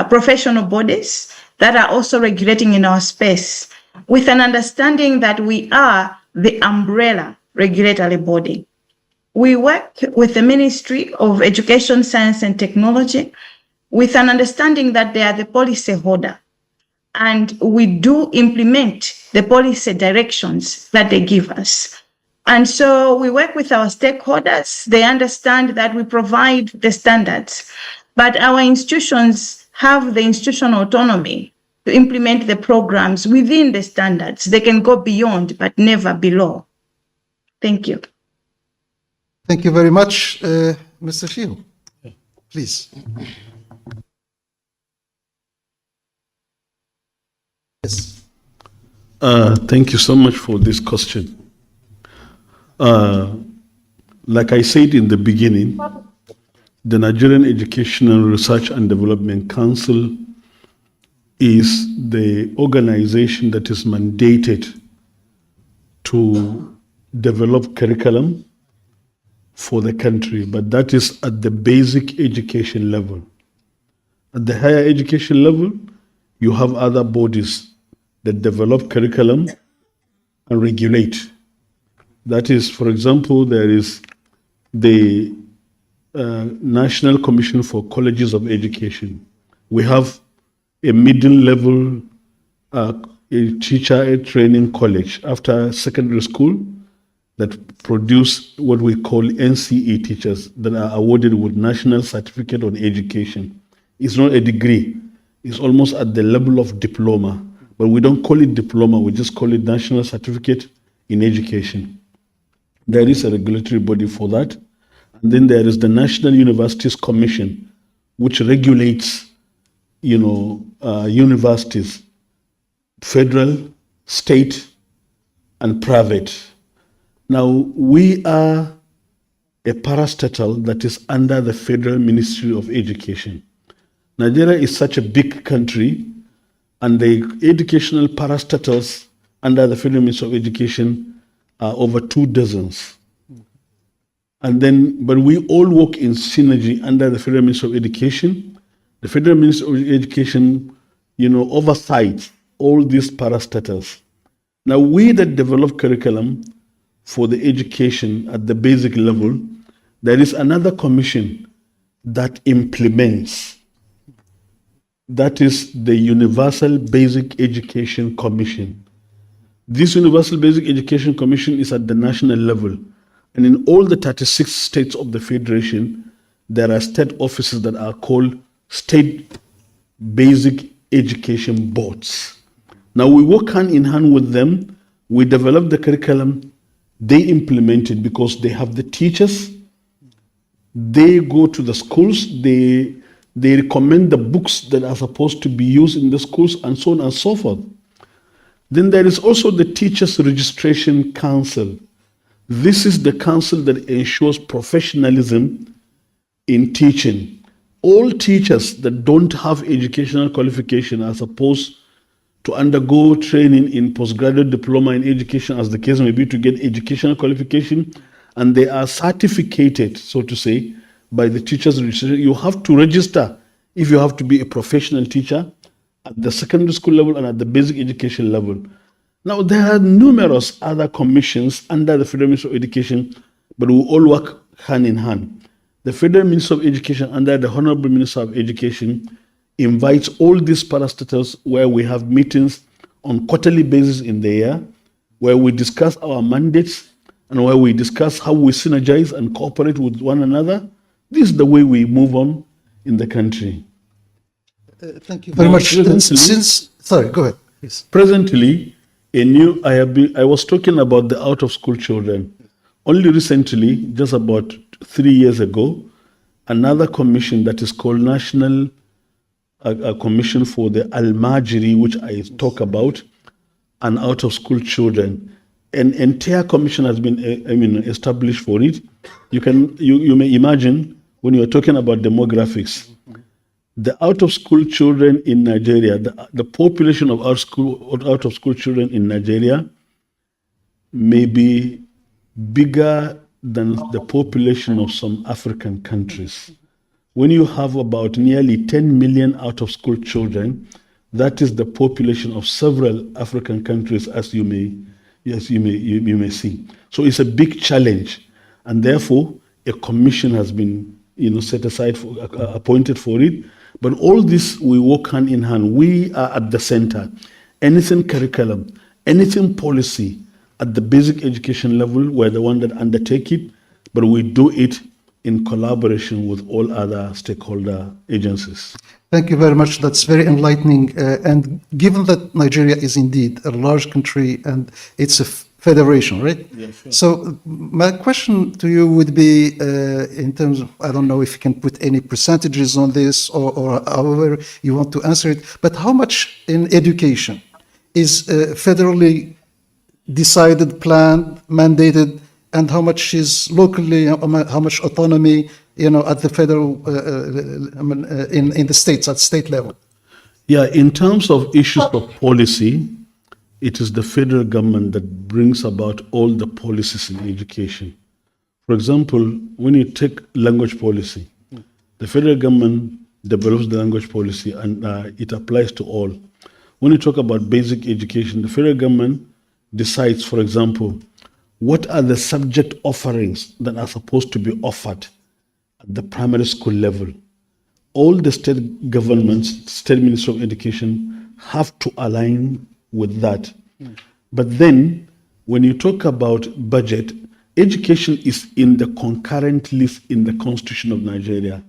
professional bodies that are also regulating in our space, with an understanding that we are the umbrella regulatory body. We work with the Ministry of Education, Science and Technology with an understanding that they are the policy holder, and we do implement the policy directions that they give us. And so we work with our stakeholders. They understand that we provide the standards, but our institutions have the institutional autonomy to implement the programs within the standards. They can go beyond, but never below. Thank you. Thank you very much. Mr. Shehu, please. Yes. Thank you so much for this question. Like I said in the beginning, the Nigerian Educational Research and Development Council is the organization that is mandated to develop curriculum for the country, but that is at the basic education level. At the higher education level, you have other bodies that develop curriculum and regulate. That is, for example, there is the National Commission for Colleges of Education. We have a middle level a teacher training college after secondary school that produce what we call NCE teachers that are awarded with National Certificate on Education. It's not a degree. It's almost at the level of diploma, but we don't call it diploma. We just call it National Certificate in Education. There is a regulatory body for that. And then there is the National Universities Commission, which regulates, universities, federal, state, and private. Now, we are a parastatal that is under the Federal Ministry of Education. Nigeria is such a big country, and the educational parastatals under the Federal Ministry of Education are over 24. But we all work in synergy under the Federal Ministry of Education. The Federal Ministry of Education, oversights all these parastatals. Now, we that develop curriculum for the education at the basic level, there is another commission that implements. That is the Universal Basic Education Commission. This Universal Basic Education Commission is at the national level. And in all the 36 states of the Federation, there are state offices that are called State Basic Education Boards. Now we work hand in hand with them. We develop the curriculum. They implement it because they have the teachers. They go to the schools. They recommend the books that are supposed to be used in the schools and so on and so forth. Then there is also the Teachers Registration Council. This is the council that ensures professionalism in teaching. All teachers that don't have educational qualification are supposed to undergo training in postgraduate diploma in education, as the case may be, to get educational qualification, and they are certificated, so to say, by the teachers registration. You have to register if you have to be a professional teacher at the secondary school level and at the basic education level. Now, there are numerous other commissions under the Federal Ministry of Education, but we all work hand in hand. The Federal Ministry of Education, under the Honorable Minister of Education, invites all these parastatals where we have meetings on quarterly basis in the year, where we discuss our mandates and where we discuss how we synergize and cooperate with one another. This is the way we move on in the country. Thank you very much. Sorry, go ahead, please. Presently, I was talking about the out-of-school children. Only recently, just about 3 years ago, another commission that is called National Commission for the Al-Majiri, which I talk about, and out-of-school children. An entire commission has been established for it. You may imagine when you are talking about demographics, the out-of-school children in Nigeria, the population of out-of-school children in Nigeria may be bigger than the population of some African countries. When you have about nearly 10 million out-of-school children, that is the population of several African countries, as you may see. So it's a big challenge, and therefore a commission has been set aside, appointed for it. But all this, we work hand in hand. We are at the center. Anything curriculum, anything policy at the basic education level, we're the one that undertake it, but we do it in collaboration with all other stakeholder agencies. Thank you very much. That's very enlightening. And given that Nigeria is indeed a large country and it's a federation, right? Yeah, sure. So my question to you would be in terms of, I don't know if you can put any percentages on this or however you want to answer it, but how much in education is federally decided, planned, mandated, and how much is locally, how much autonomy, at the federal, in the states, at state level? Yeah, in terms of issues of policy, it is the federal government that brings about all the policies in education. For example, when you take language policy, the federal government develops the language policy, and it applies to all. When you talk about basic education, the federal government decides, for example, what are the subject offerings that are supposed to be offered at the primary school level. All the state governments, state Ministry of Education, have to align with that. But then, when you talk about budget, education is in the concurrent list in the Constitution of Nigeria,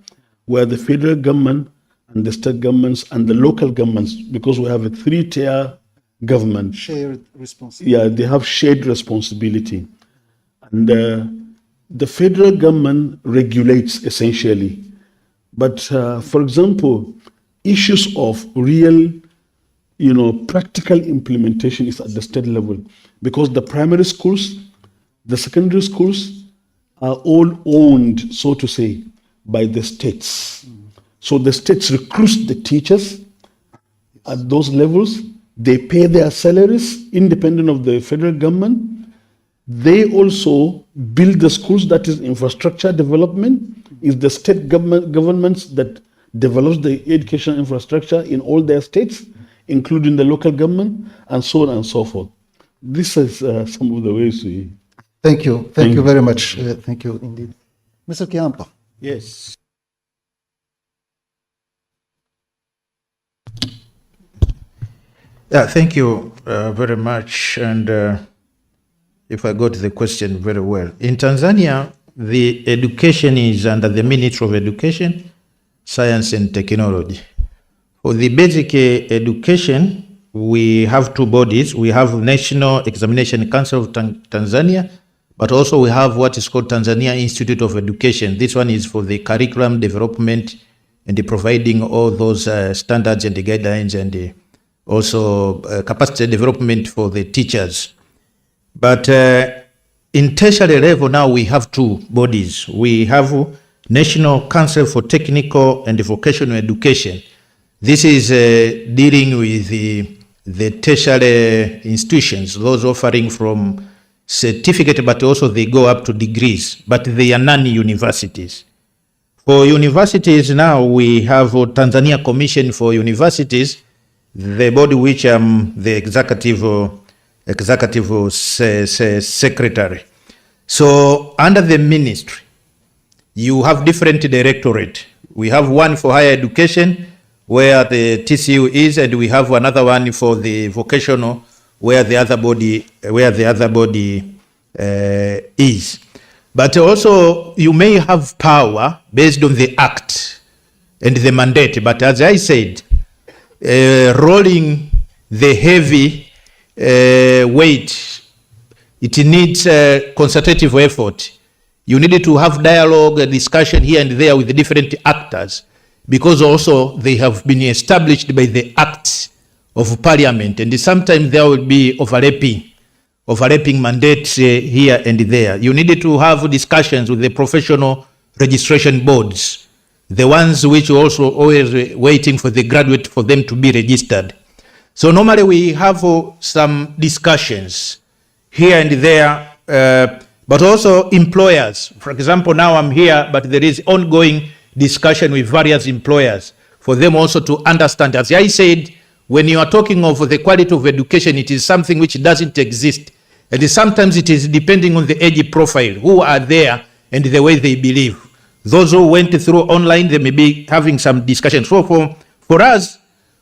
where the federal government and the state governments and the local governments, because we have a three-tier government. Shared responsibility. Yeah, they have shared responsibility. And the federal government regulates essentially. But for example, issues of real, practical implementation is at the state level, because the primary schools, the secondary schools are all owned, so to say, by the states. So the states recruit the teachers at those levels. They pay their salaries independent of the federal government. They also build the schools, that is infrastructure development. It's the state governments that develops the educational infrastructure in all their states, including the local government, and so on and so forth. This is some of the ways we... Thank you. Thank you very much. Thank you indeed. Mr. Kiampa. Yes. Yeah, thank you very much. And if I got the question very well. In Tanzania, the education is under the Ministry of Education, Science and Technology. For the basic education, we have two bodies. We have National Examination Council of Tanzania, but also we have what is called Tanzania Institute of Education. This one is for the curriculum development and the providing all those standards and the guidelines and also capacity development for the teachers. But in tertiary level now we have two bodies. We have National Council for Technical and Vocational Education. This is dealing with the tertiary institutions, those offering from certificate, but also they go up to degrees, but they are non-universities. For universities now, we have Tanzania Commission for Universities, the body which I'm the executive secretary. So under the ministry, you have different directorate. We have one for higher education, where the TCU is, and we have another one for the vocational, where the other body is. But also, you may have power based on the act and the mandate. But as I said, rolling the heavy weight, it needs consultative effort. You need to have dialogue and discussion here and there with the different actors, because also they have been established by the acts of parliament, and sometimes there will be overlapping mandates here and there. You need to have discussions with the professional registration boards, the ones which are also always waiting for the graduate for them to be registered. So normally we have some discussions here and there, but also employers. For example, now I'm here, but there is ongoing discussion with various employers for them also to understand. As I said, when you are talking of the quality of education, it is something which doesn't exist. And sometimes it is depending on the age profile, who are there and the way they believe. Those who went through online, they may be having some discussion. So for us,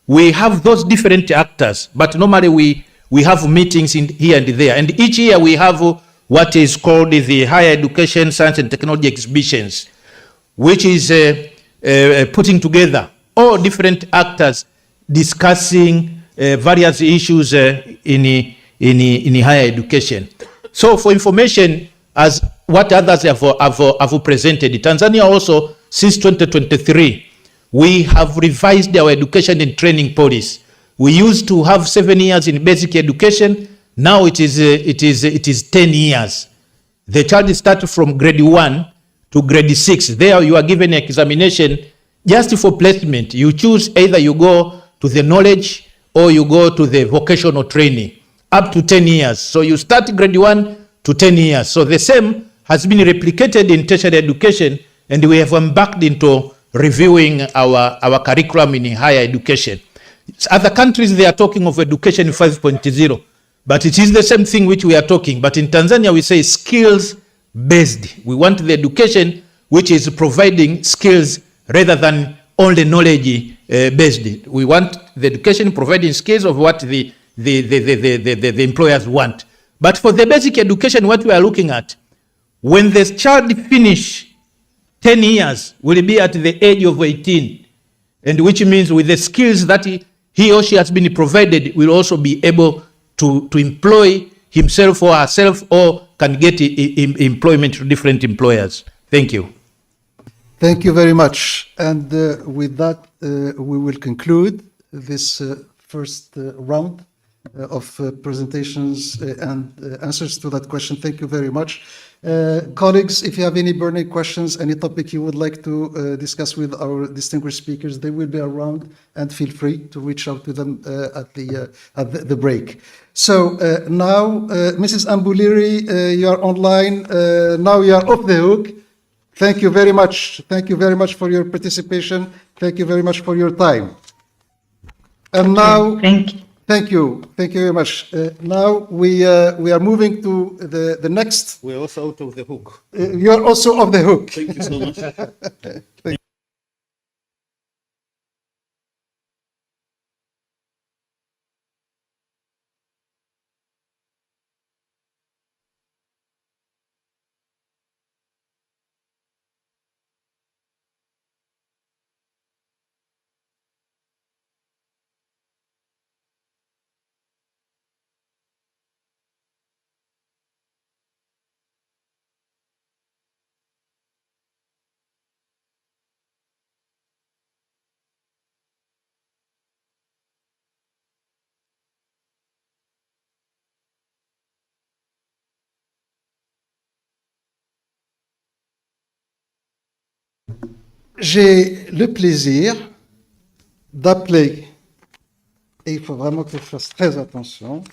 we have those different actors, but normally we have meetings in here and there. And each year we have what is called the Higher Education, Science and Technology Exhibitions, which is putting together all different actors discussing various issues in higher education. So for information, as what others have presented, Tanzania also, since 2023, we have revised our education and training policy. We used to have 7 years in basic education. Now it is 10 years. The child starts from grade 1 to grade 6. There you are given an examination just for placement. You choose either you go to the knowledge or you go to the vocational training, up to 10 years. So you start grade 1 to 10 years. So the same has been replicated in tertiary education, and we have embarked into reviewing our curriculum in higher education. Other countries, they are talking of education 5.0, but it is the same thing which we are talking. But in Tanzania, we say skills-based. We want the education which is providing skills rather than only knowledge-based. We want the education providing skills of what the employers want. But for the basic education, what we are looking at, when the child finish 10 years, will be at the age of 18, and which means with the skills that he or she has been provided, will also be able to employ himself or herself, or can get employment to different employers. Thank you. Thank you very much. And with that, we will conclude this first round of presentations and answers to that question. Thank you very much. Colleagues, if you have any burning questions, any topic you would like to discuss with our distinguished speakers, they will be around, and feel free to reach out to them at the break. So now, Mrs. Ambuliri, you are online. Now you are off the hook. Thank you very much. Thank you very much for your participation. Thank you very much for your time. And now, Thank you. thank you very much. Now we are moving to the next. We're also out of the hook. You are also off the hook. Thank you so much. J'ai le plaisir d'appeler, et il faut vraiment que je fasse très attention.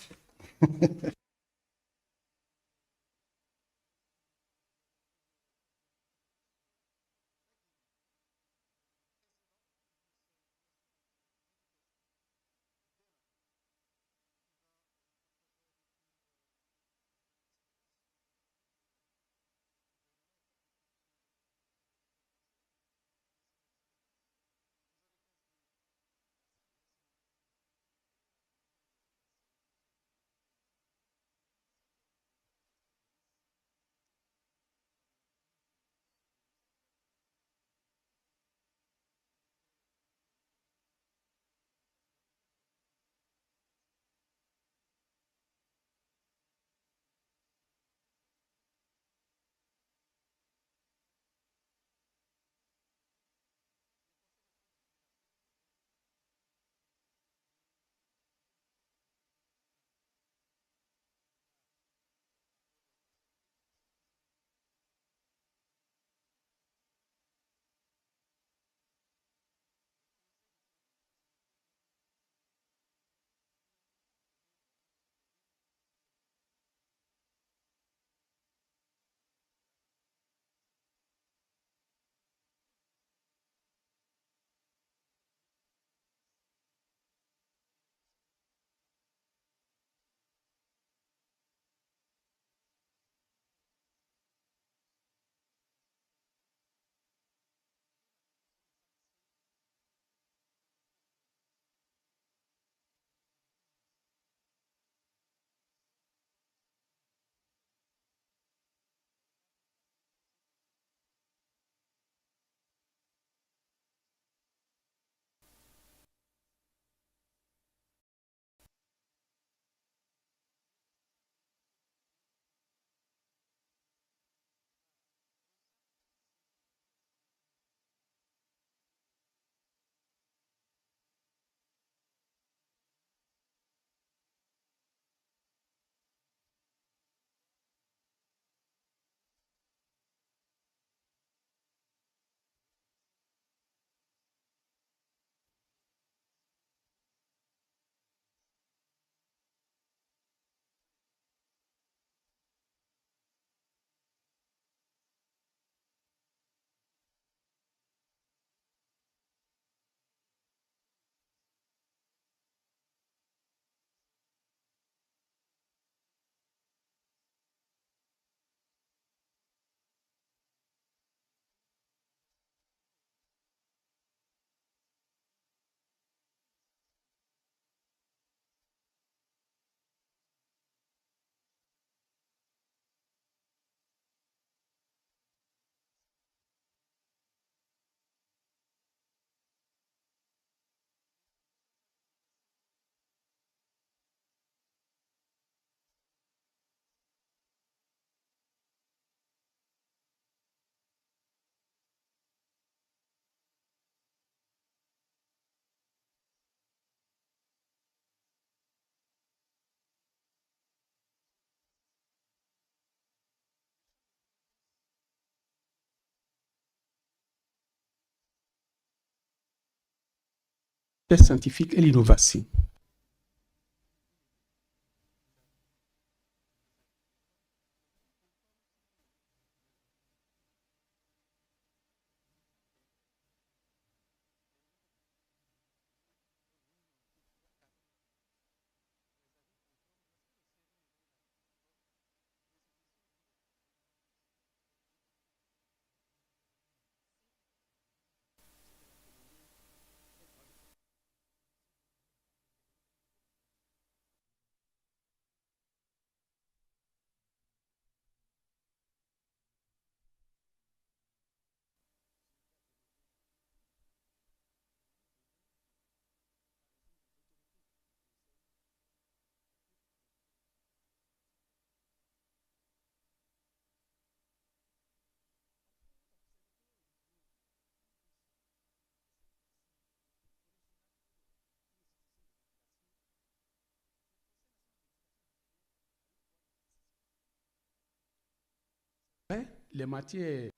scientifique et l'innovation. Les matières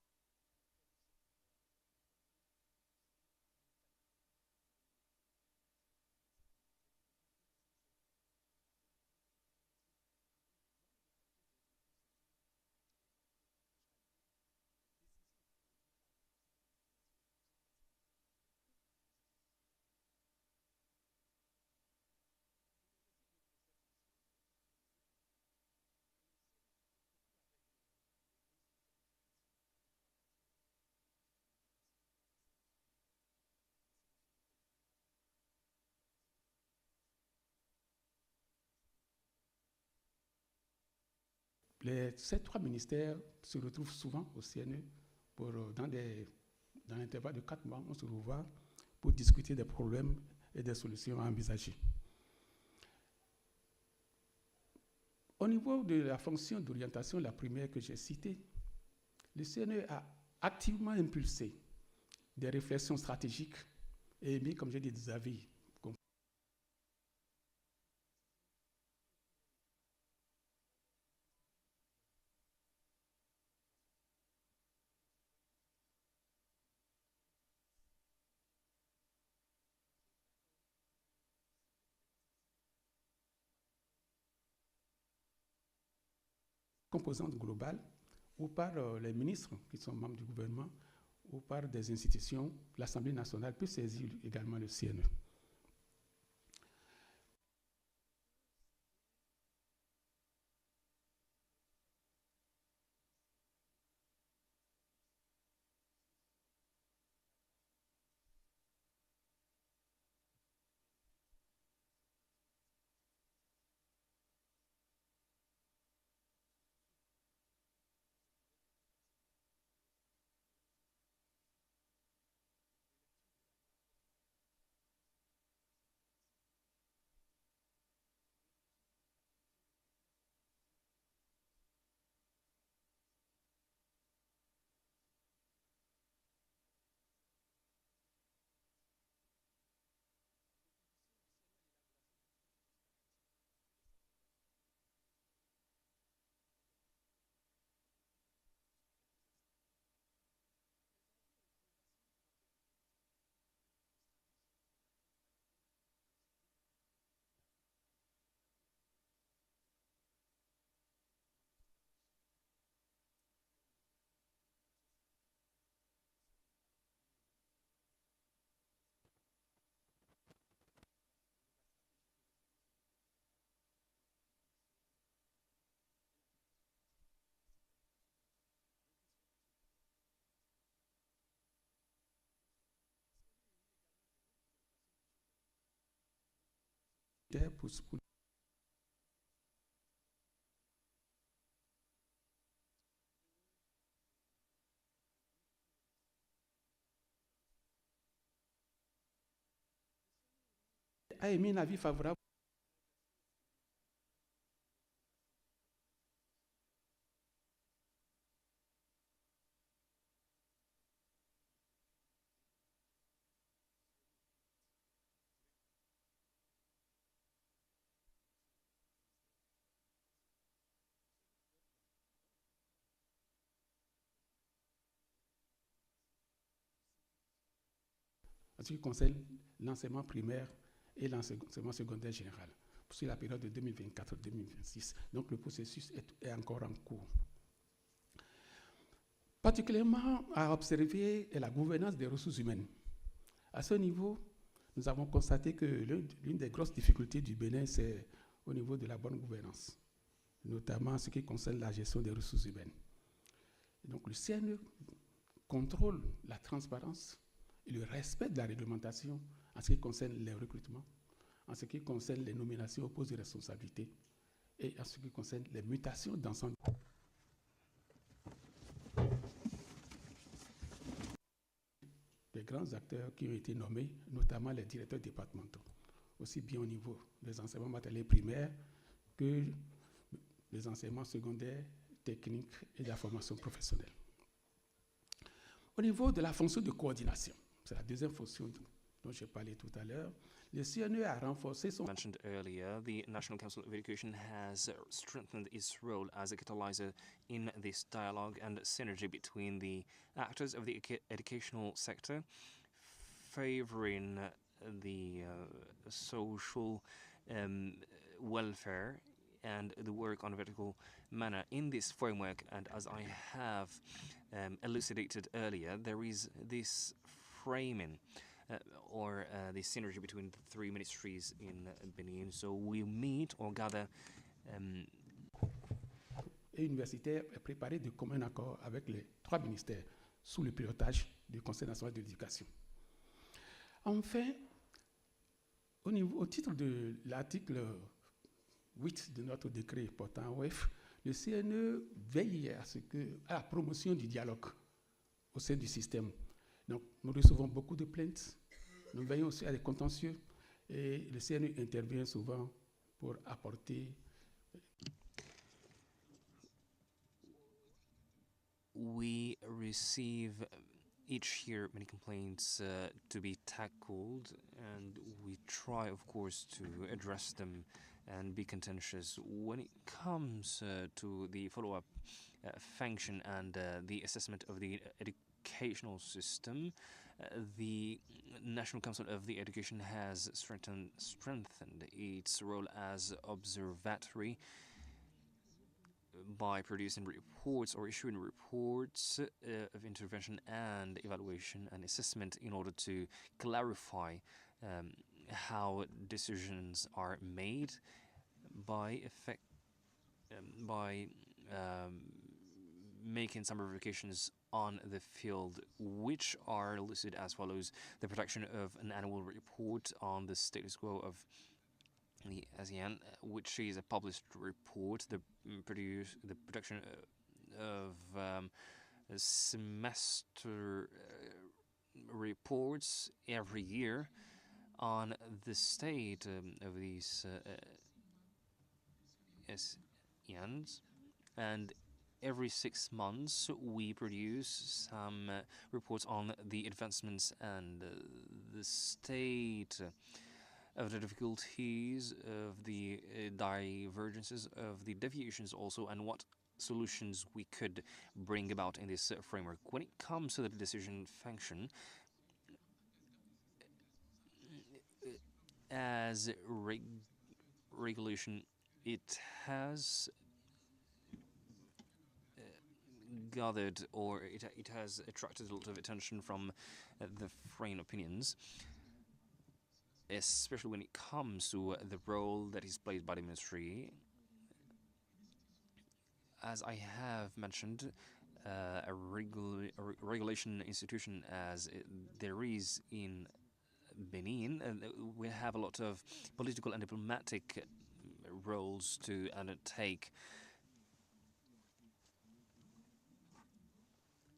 ces trois ministères se retrouvent souvent au CNE dans l'intervalle de 4 mois, on se revoit pour discuter des problèmes et des solutions à envisager. Au niveau de la fonction d'orientation, la première que j'ai citée, le CNE a activement impulsé des réflexions stratégiques et émis, comme j'ai dit, des avis. Composante globale, ou par les ministres qui sont membres du gouvernement, ou par des institutions. L'Assemblée nationale peut saisir également le CNE. Pour a émis un avis favorable en ce qui concerne l'enseignement primaire et l'enseignement secondaire général sur la période de 2024-2026. Donc le processus est encore en cours. Particulièrement à observer est la gouvernance des ressources humaines. À ce niveau, nous avons constaté que l'une des grosses difficultés du Bénin, c'est au niveau de la bonne gouvernance, notamment en ce qui concerne la gestion des ressources humaines. Et donc le CNE contrôle la transparence et le respect de la réglementation en ce qui concerne les recrutements, en ce qui concerne les nominations aux postes de responsabilité et en ce qui concerne les mutations d'ensemble. Des grands acteurs qui ont été nommés, notamment les directeurs départementaux, aussi bien au niveau des enseignements matériels primaires que des enseignements secondaires, techniques et de la formation professionnelle. Au niveau de la fonction de coordination, c'est la deuxième fonction dont j'ai parlé tout à l'heure, le CNE a renforcé son... Mentioned earlier, the National Council of Education has strengthened its role as a catalyzer in this dialogue and synergy between the actors of the educational sector, favoring the social welfare and the work on a vertical manner. In this framework, and as I have elucidated earlier, there is this framing or the synergy between the three ministries in Benin. So we meet or gather. Et universitaire est préparé de commun accord avec les trois ministères sous le pilotage du Conseil national de l'éducation. Enfin, au titre de l'article 8 de notre décret portant OEF, le CNE veille à la promotion du dialogue au sein du système. Donc, nous recevons beaucoup de plaintes, nous veillons aussi à des contentieux et le CNE intervient souvent pour apporter. We receive each year many complaints to be tackled, and we try, of course, to address them and be contentious. When it comes to the follow-up function and the assessment of the educational system, the National Council of the Education has strengthened its role as observatory by producing reports or issuing reports of intervention and evaluation and assessment in order to clarify how decisions are made by making some verifications on the field, which are listed as follows: the production of an annual report on the status quo of the ASEAN, which is a published report, the production of semester reports every year on the state of these ASEANs, and every 6 months we produce some reports on the advancements and the state of the difficulties, of the divergences, of the deviations also, and what solutions we could bring about in this framework. When it comes to the decision function, as regulation, it has gathered, or it has attracted a lot of attention from the foreign opinions, especially when it comes to the role that is played by the ministry. As I have mentioned, a regulation institution as there is in Benin, we have a lot of political and diplomatic roles to undertake.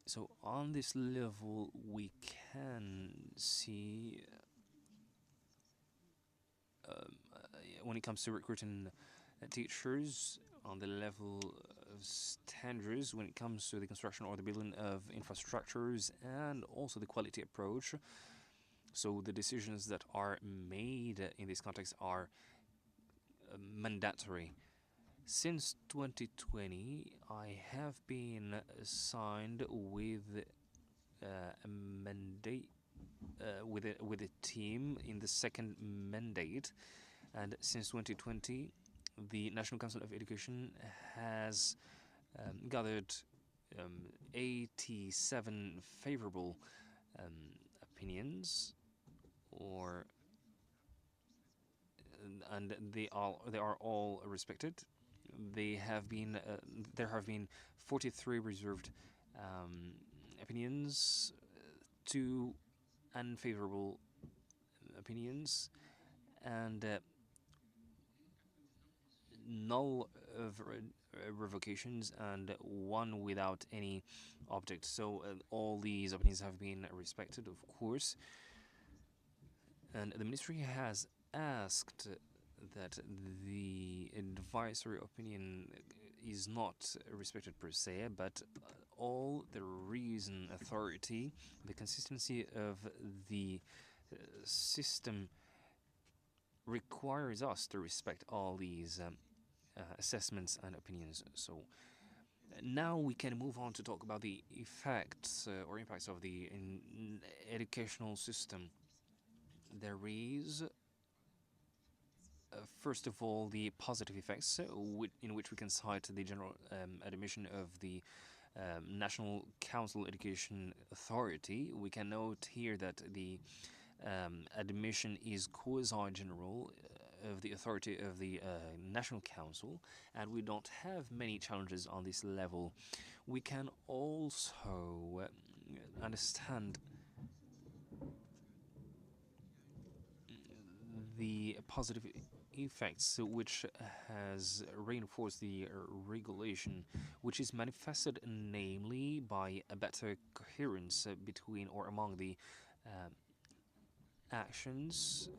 So on this level, we can see when it comes to recruiting teachers on the level of standards, when it comes to the construction or the building of infrastructures, and also the quality approach. So the decisions that are made in this context are mandatory. Since 2020, I have been assigned with a mandate with a team in the second mandate, and since 2020, the National Council of Education has gathered 87 favorable opinions, and they are all respected. There have been 43 reserved opinions, 2 unfavorable opinions, and null of revocations, and 1 without any object. So all these opinions have been respected, of course. And the ministry has asked that the advisory opinion is not respected per se, but all the reason authority, the consistency of the system requires us to respect all these assessments and opinions. So now we can move on to talk about the effects or impacts of the educational system. There is, first of all, the positive effects, in which we can cite the general admission of the National Council Education Authority. We can note here that the admission is quasi-general of the authority of the National Council, and we don't have many challenges on this level. We can also understand the positive effects, which has reinforced the regulation, which is manifested namely by a better coherence between or among the actions,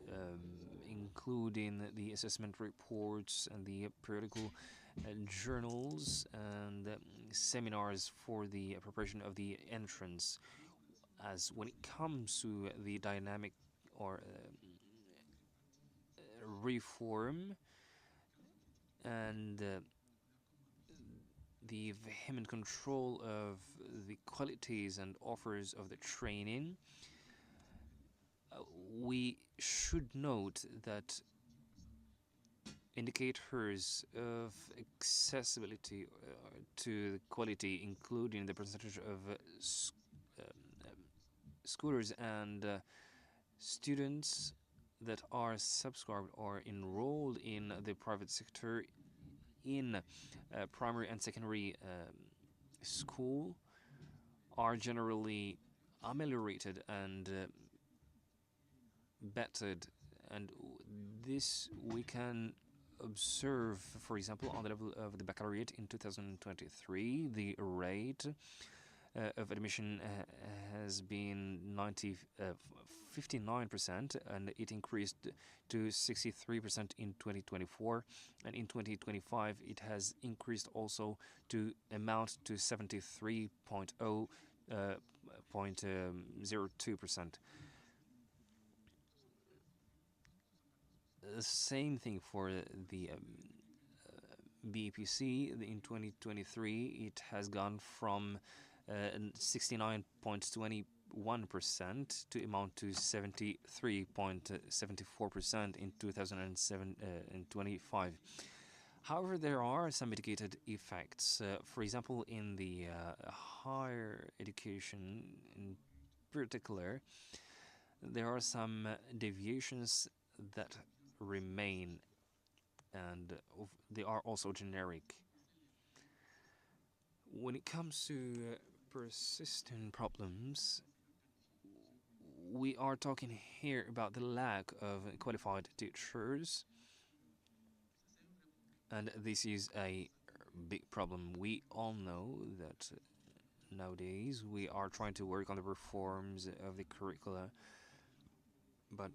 including the assessment reports and the periodical journals and seminars for the preparation of the entrance. As when it comes to the dynamic or reform and the vehement control of the qualities and offers of the training, we should note that indicators of accessibility to quality, including the percentage of scooters and students that are subscribed or enrolled in the private sector in primary and secondary school are generally ameliorated and bettered, and this we can observe, for example, on the level of the baccalaureate in 2023. The rate of admission has been 59%, and it increased to 63% in 2024, and in 2025 it has increased also to amount to 73.02%. The same thing for the BEPC. In 2023, it has gone from 69.21% to amount to 73.74% in 2025. However, there are some mitigated effects. For example, in the higher education in particular, there are some deviations that remain, and they are also generic. When it comes to persistent problems, we are talking here about the lack of qualified teachers, and this is a big problem. We all know that nowadays we are trying to work on the reforms of the curricula, but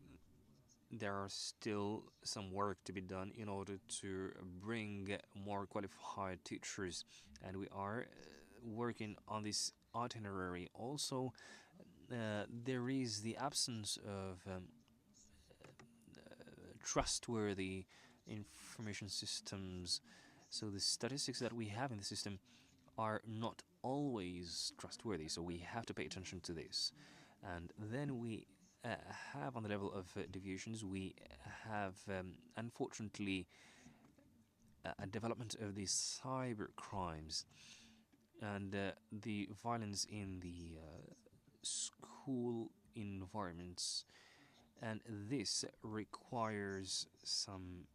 there are still some work to be done in order to bring more qualified teachers, and we are working on this itinerary. Also, there is the absence of trustworthy information systems. So the statistics that we have in the system are not always trustworthy, so we have to pay attention to this. And then we have on the level of deviations, we have unfortunately a development of these cyber crimes and the violence in the school environments, and this requires some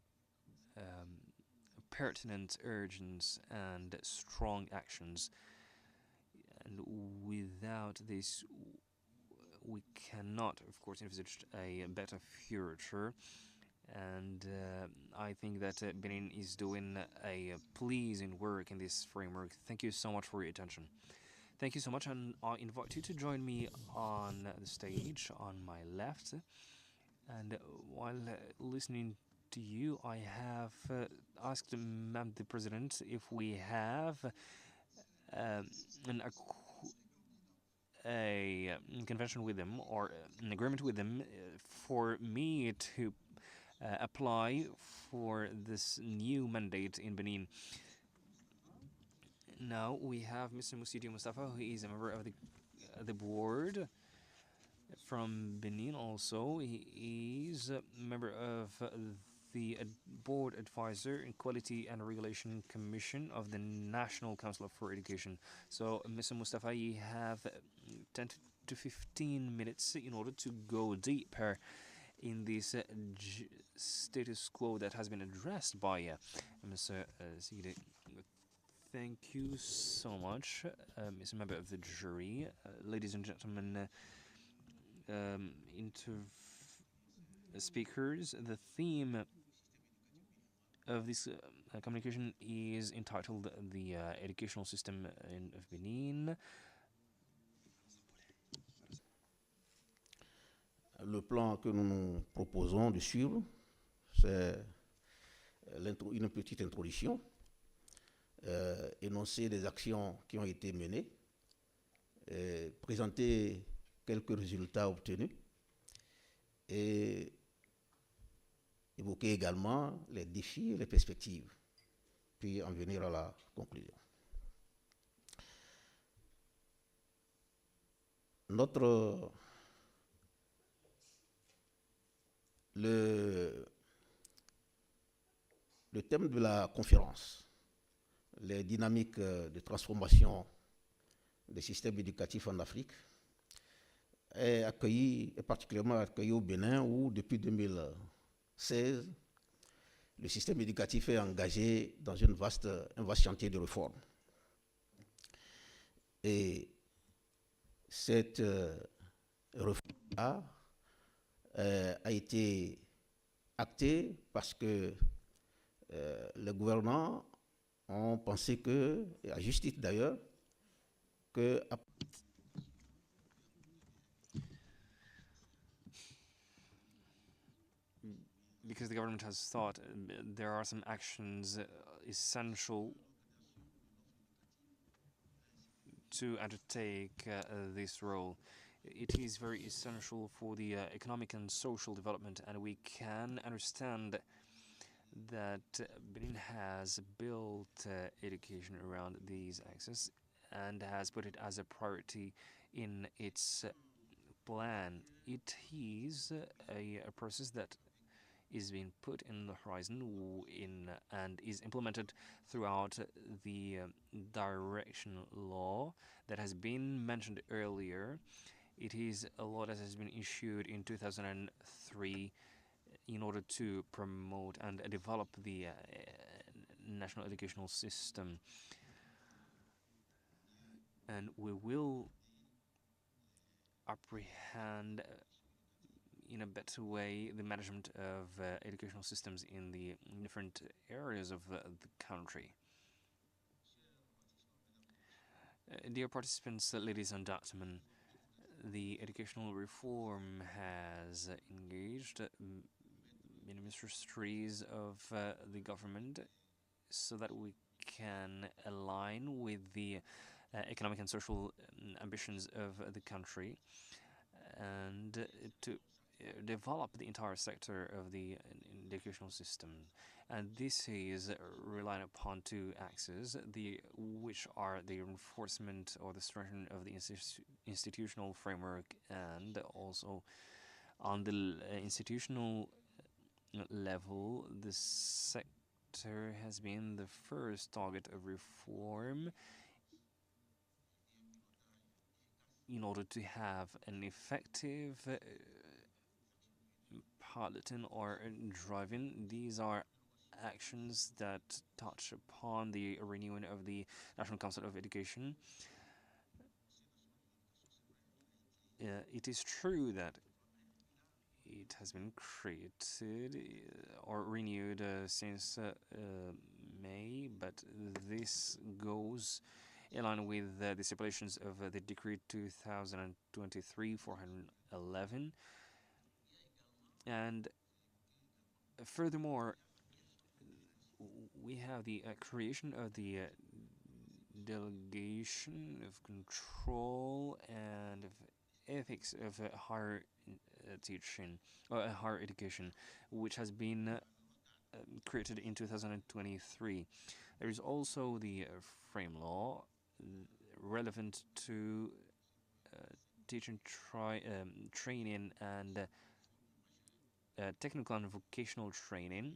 pertinent, urgent, and strong actions. And without this, we cannot, of course, envisage a better future. And I think that Benin is doing a pleasing work in this framework. Thank you so much for your attention. Thank you so much, and I invite you to join me on the stage on my left. And while listening to you, I have asked Madam the President if we have a convention with them or an agreement with them for me to apply for this new mandate in Benin. Now we have Mr. Musidi Mustafa, who is a member of the board from Benin. Also, he is a member of the board advisor in Quality and Regulation Commission of the National Council for Education. So, Mr. Mustafa, you have 10 to 15 minutes in order to go deeper in this status quo that has been addressed by Mr. Sigide. Thank you so much, Mr. Member of the jury, ladies and gentlemen, speakers. The theme of this communication is entitled The Educational System of Benin. Le plan que nous nous proposons de suivre, c'est une petite introduction, énoncer des actions qui ont été menées, présenter quelques résultats obtenus et évoquer également les défis et les perspectives, puis en venir à la conclusion. Le thème de la conférence, les dynamiques de transformation des systèmes éducatifs en Afrique, est particulièrement accueilli au Bénin, où depuis 2016, le système éducatif est engagé dans un vaste chantier de réforme. Et cette réforme a été actée parce que les gouvernants ont pensé que, et à juste titre d'ailleurs, que because the government has thought there are some actions essential to undertake this role. It is very essential for the economic and social development, and we can understand that Benin has built education around these axes and has put it as a priority in its plan. It is a process that is being put in the horizon and is implemented throughout the direction law that has been mentioned earlier. It is a law that has been issued in 2003 in order to promote and develop the national educational system. And we will apprehend in a better way the management of educational systems in the different areas of the country. Dear participants, ladies and gentlemen, the educational reform has engaged ministries of the government so that we can align with the economic and social ambitions of the country and to develop the entire sector of the educational system. And this is relying upon two axes, which are the reinforcement or the strengthening of the institutional framework and also On the institutional level, the sector has been the first target of reform in order to have an effective piloting or driving. These are actions that touch upon the renewing of the National Council of Education. It is true that it has been created or renewed since May, but this goes in line with the stipulations of the Decree 2023-411. And furthermore, we have the creation of the Delegation of Control and of Ethics of Higher Teaching or Higher Education, which has been created in 2023. There is also the frame law relevant to teaching training and technical and vocational training.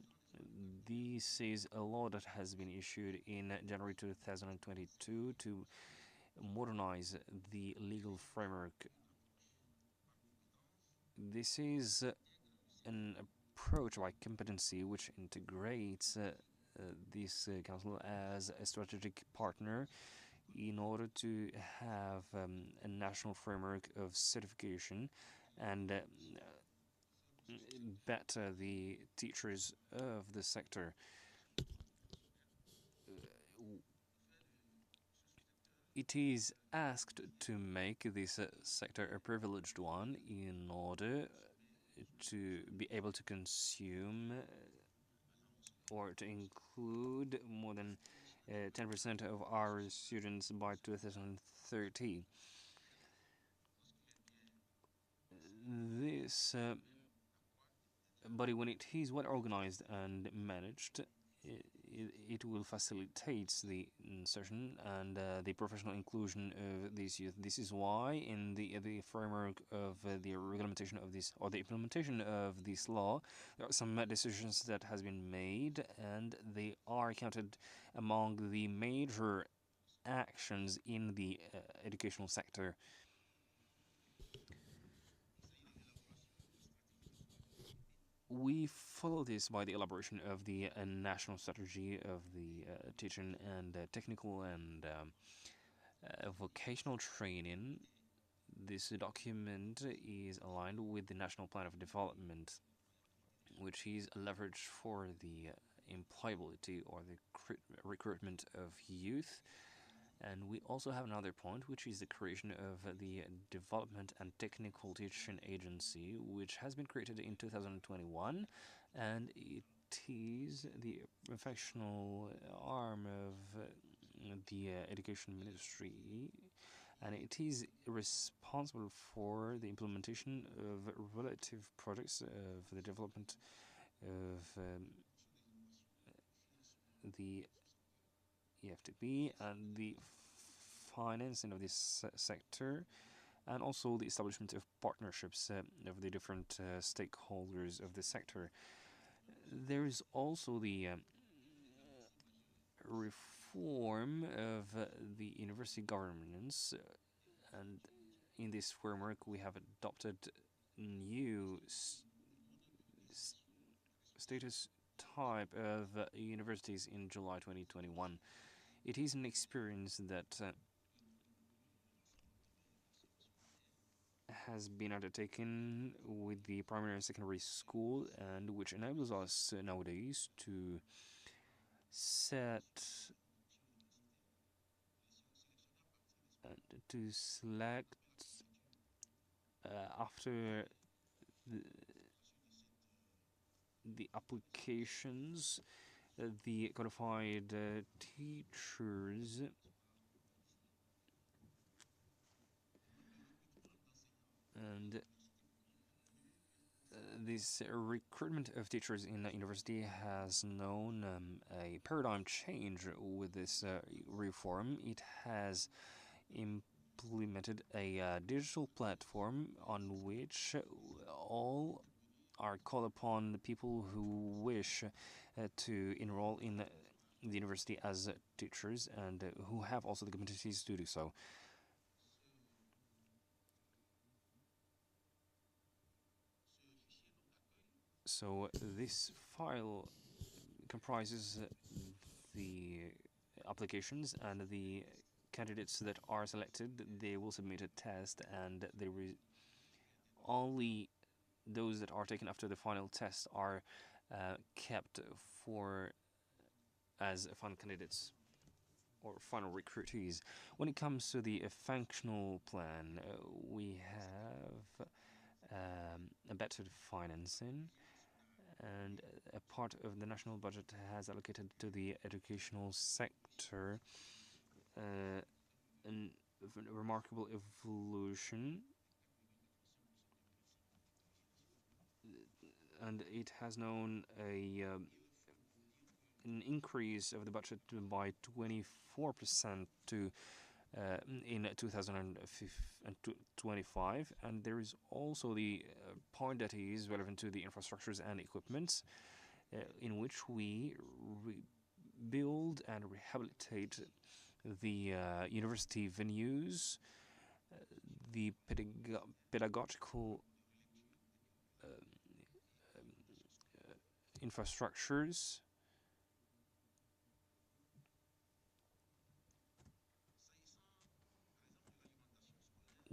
This is a law that has been issued in January 2022 to modernize the legal framework. This is an approach by competency which integrates this council as a strategic partner in order to have a national framework of certification and better the teachers of the sector. It is asked to make this sector a privileged one in order to be able to consume or to include more than 10% of our students by 2030. This body, when it is well organized and managed, it will facilitate the insertion and the professional inclusion of these youth. This is why in the framework of the regulation of this or the implementation of this law, there are some decisions that has been made, and they are counted among the major actions in the educational sector. We follow this by the elaboration of the national strategy of the teaching and technical and vocational training. This document is aligned with the National Plan of Development, which is a leverage for the employability or the recruitment of youth. And we also have another point, which is the creation of the Development and Technical Teaching Agency, which has been created in 2021, and it is the professional arm of the Education Ministry, and it is responsible for the implementation of relative projects of the development of the EFTP and the financing of this sector, and also the establishment of partnerships of the different stakeholders of the sector. There is also the reform of the university governance, and in this framework we have adopted new status type of universities in July 2021. It is an experience that has been undertaken with the primary and secondary school, and which enables us nowadays to set and to select after the applications the qualified teachers and this recruitment of teachers in the university has known a paradigm change with this reform. It has implemented a digital platform on which all are called upon the people who wish to enroll in the university as teachers and who have also the competencies to do so. So this file comprises the applications, and the candidates that are selected, they will submit a test, and only those that are taken after the final test are kept for as final candidates or final recruitees. When it comes to the functional plan, we have a better financing, and a part of the national budget has allocated to the educational sector a remarkable evolution, and it has known an increase of the budget by 24% to in 2025, and there is also the point that is relevant to the infrastructures and equipments, in which we build and rehabilitate the university venues, the pedagogical infrastructures,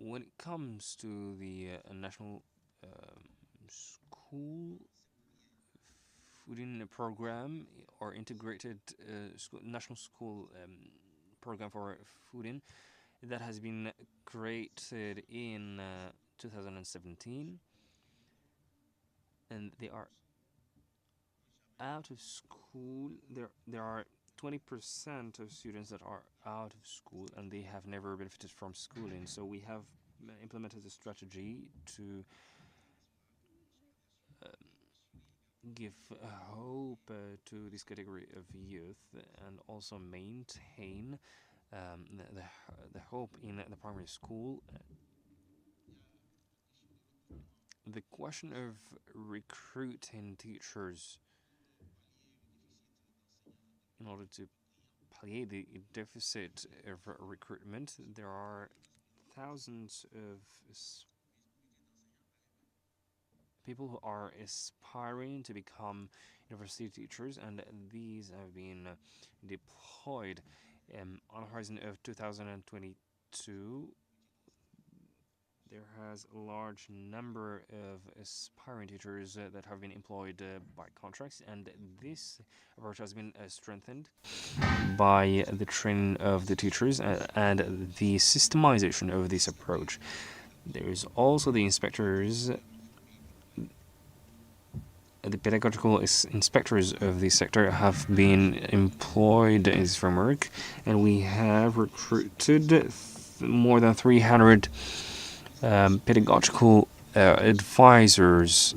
when it comes to the national school fooding program or integrated national school program for fooding that has been created in 2017, and they are out of school. There are 20% of students that are out of school and they have never benefited from schooling. So we have implemented a strategy to give hope to this category of youth and also maintain the hope in the primary school. The question of recruiting teachers in order to palliate the deficit of recruitment, there are thousands of people who are aspiring to become university teachers, and these have been deployed on the horizon of 2022. There has a large number of aspiring teachers that have been employed by contracts, and this approach has been strengthened by the training of the teachers and the systemization of this approach. There is also the inspectors, the pedagogical inspectors of the sector have been employed in this framework, and we have recruited more than 300 pedagogical advisors.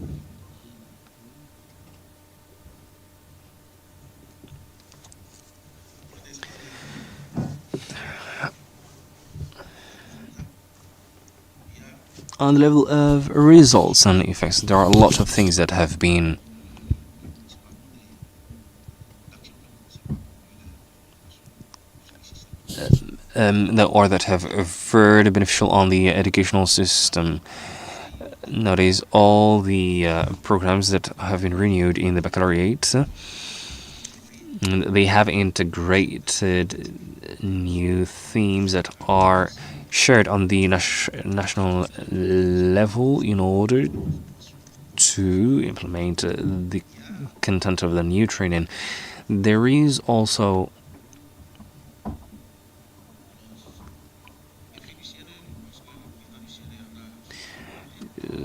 On the level of results and effects, there are a lot of things that have been that have very beneficial on the educational system. Nowadays, all the programs that have been renewed in the baccalaureate, they have integrated new themes that are shared on the national level in order to implement the content of the new training. There is also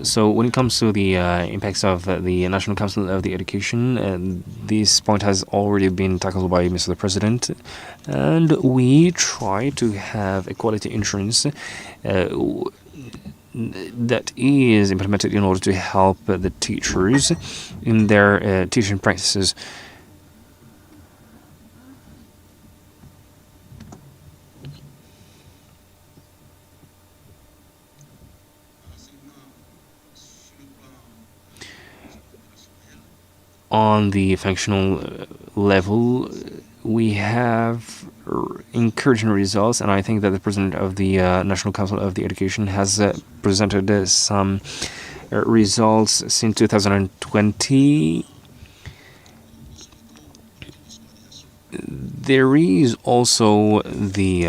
so when it comes to the impacts of the National Council of the Education, this point has already been tackled by Mr. President, and we try to have a quality insurance that is implemented in order to help the teachers in their teaching practices. on the functional level, we have encouraging results, and I think that the president of the National Council of the Education has presented some results since 2020. There is also the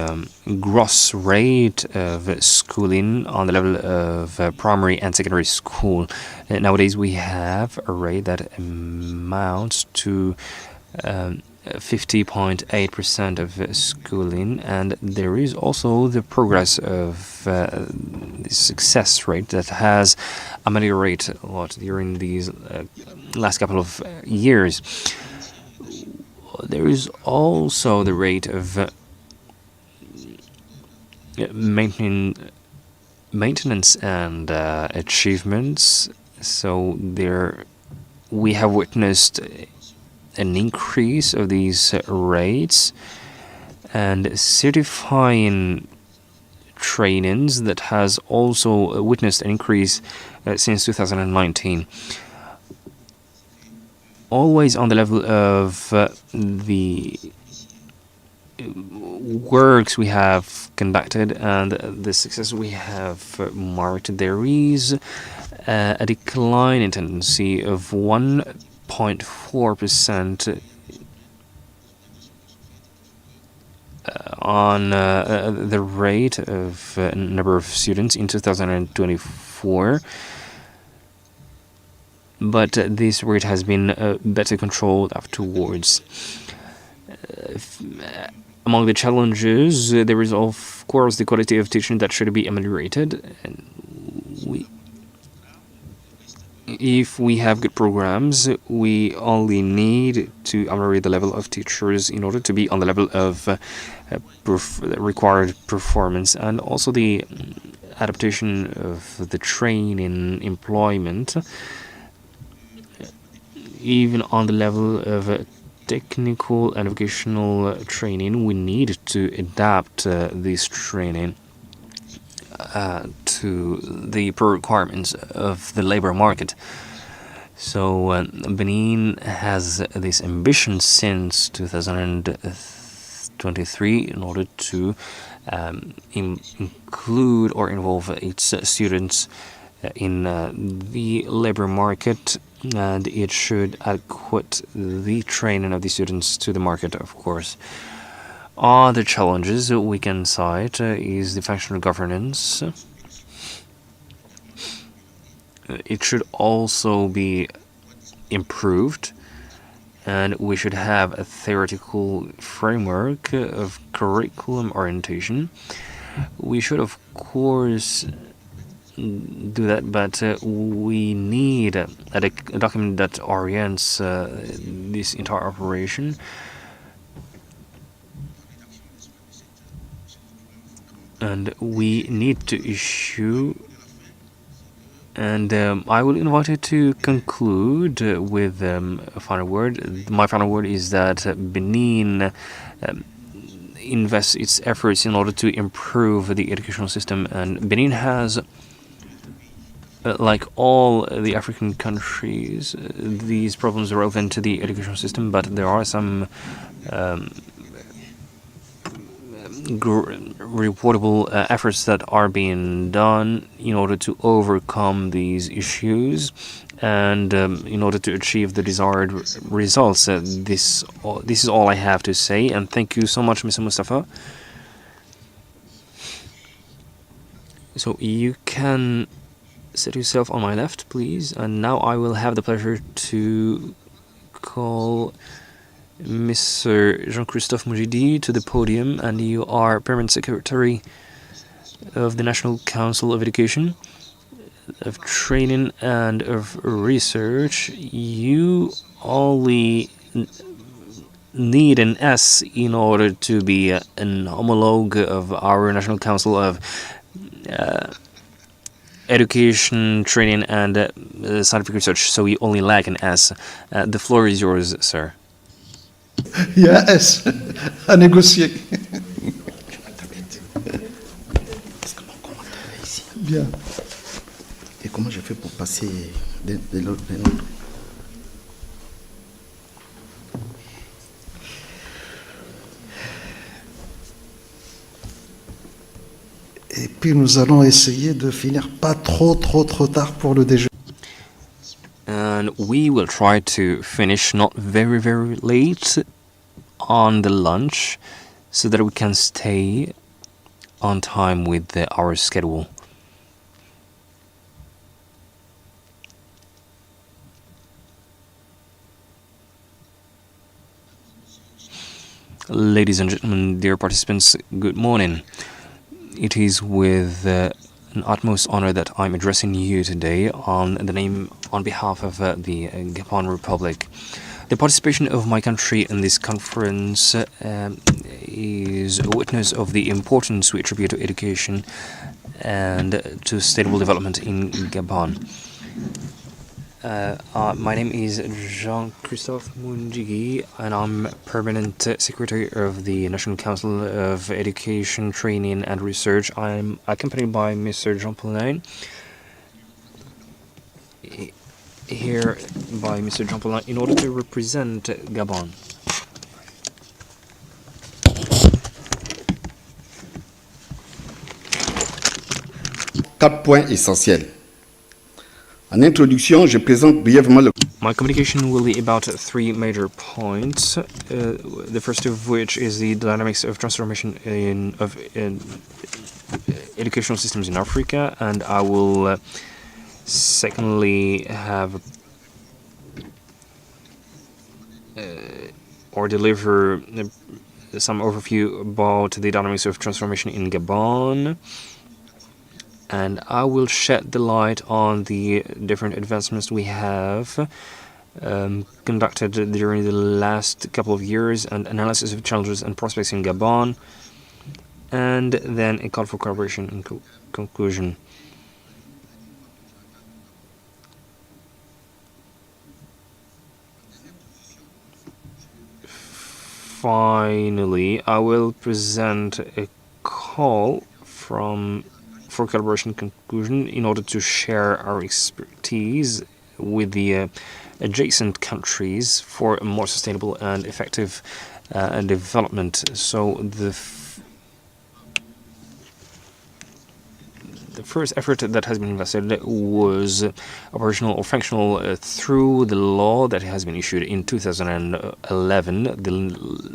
gross rate of schooling on the level of primary and secondary school. Nowadays, we have a rate that amounts to 50.8% of schooling, and there is also the progress of the success rate that has ameliorated a lot during these last couple of years. There is also the rate of maintenance and achievements. So there we have witnessed an increase of these rates, and certifying trainings that has also witnessed an increase since 2019. Always on the level of the works we have conducted and the success we have marked, there is a decline in tendency of 1.4% on the rate of number of students in 2024. But this rate has been better controlled afterwards. Among the challenges, there is of course the quality of teaching that should be ameliorated. And if we have good programs, we only need to ameliorate the level of teachers in order to be on the level of required performance, and also the adaptation of the training employment. Even on the level of technical and vocational training, we need to adapt this training to the requirements of the labor market. So Benin has this ambition since 2023 in order to include or involve its students in the labor market, and it should adequate the training of the students to the market, of course. Other challenges we can cite is the functional governance. It should also be improved, and we should have a theoretical framework of curriculum orientation. We should, of course, do that, but we need a document that orients this entire operation. And we need to issue, and I will invite you to conclude with a final word. My final word is that Benin invests its efforts in order to improve the educational system, and Benin has, like all the African countries, these problems are relevant to the educational system, but there are some reportable efforts that are being done in order to overcome these issues and in order to achieve the desired results. This is all I have to say, and thank you so much, Mr. Mustafa. So you can set yourself on my left, please, and now I will have the pleasure to call Mr. Jean-Christophe Moujidi to the podium, and you are Permanent Secretary of the National Council of Education, of Training and of Research. You only need an S in order to be an homologue of our National Council of Education, Training and Scientific Research, so you only lack an S. The floor is yours, sir. Yes, à négocier. Bien. Et comment je fais pour passer de l'autre? Et puis nous allons essayer de finir pas trop tard pour le déjeuner. And we will try to finish not very late on the lunch so that we can stay on time with our schedule. Ladies and gentlemen, dear participants, good morning. It is with an utmost honor that I'm addressing you today on behalf of the Gabon Republic. The participation of my country in this conference is a witness of the importance we attribute to education and to sustainable development in Gabon. My name is Jean-Christophe Bouchikhi, and I'm permanent secretary of the National Council of Education, Training and Research. I'm accompanied by Mr. Jean Paulin, here by Mr. Jean Paulin, in order to represent Gabon. Quatre points essentiels. En introduction, je présente brièvement le... My communication will be about three major points. The first of which is the dynamics of transformation in educational systems in Africa, and I will secondly have or deliver some overview about the dynamics of transformation in Gabon. And I will shed the light on the different advancements we have conducted during the last couple of years, and analysis of challenges and prospects in Gabon, and then a call for cooperation and conclusion. Finally, I will present a call for collaboration conclusion in order to share our expertise with the adjacent countries for a more sustainable and effective development. So the first effort that has been invested was operational or functional through the law that has been issued in 2011, the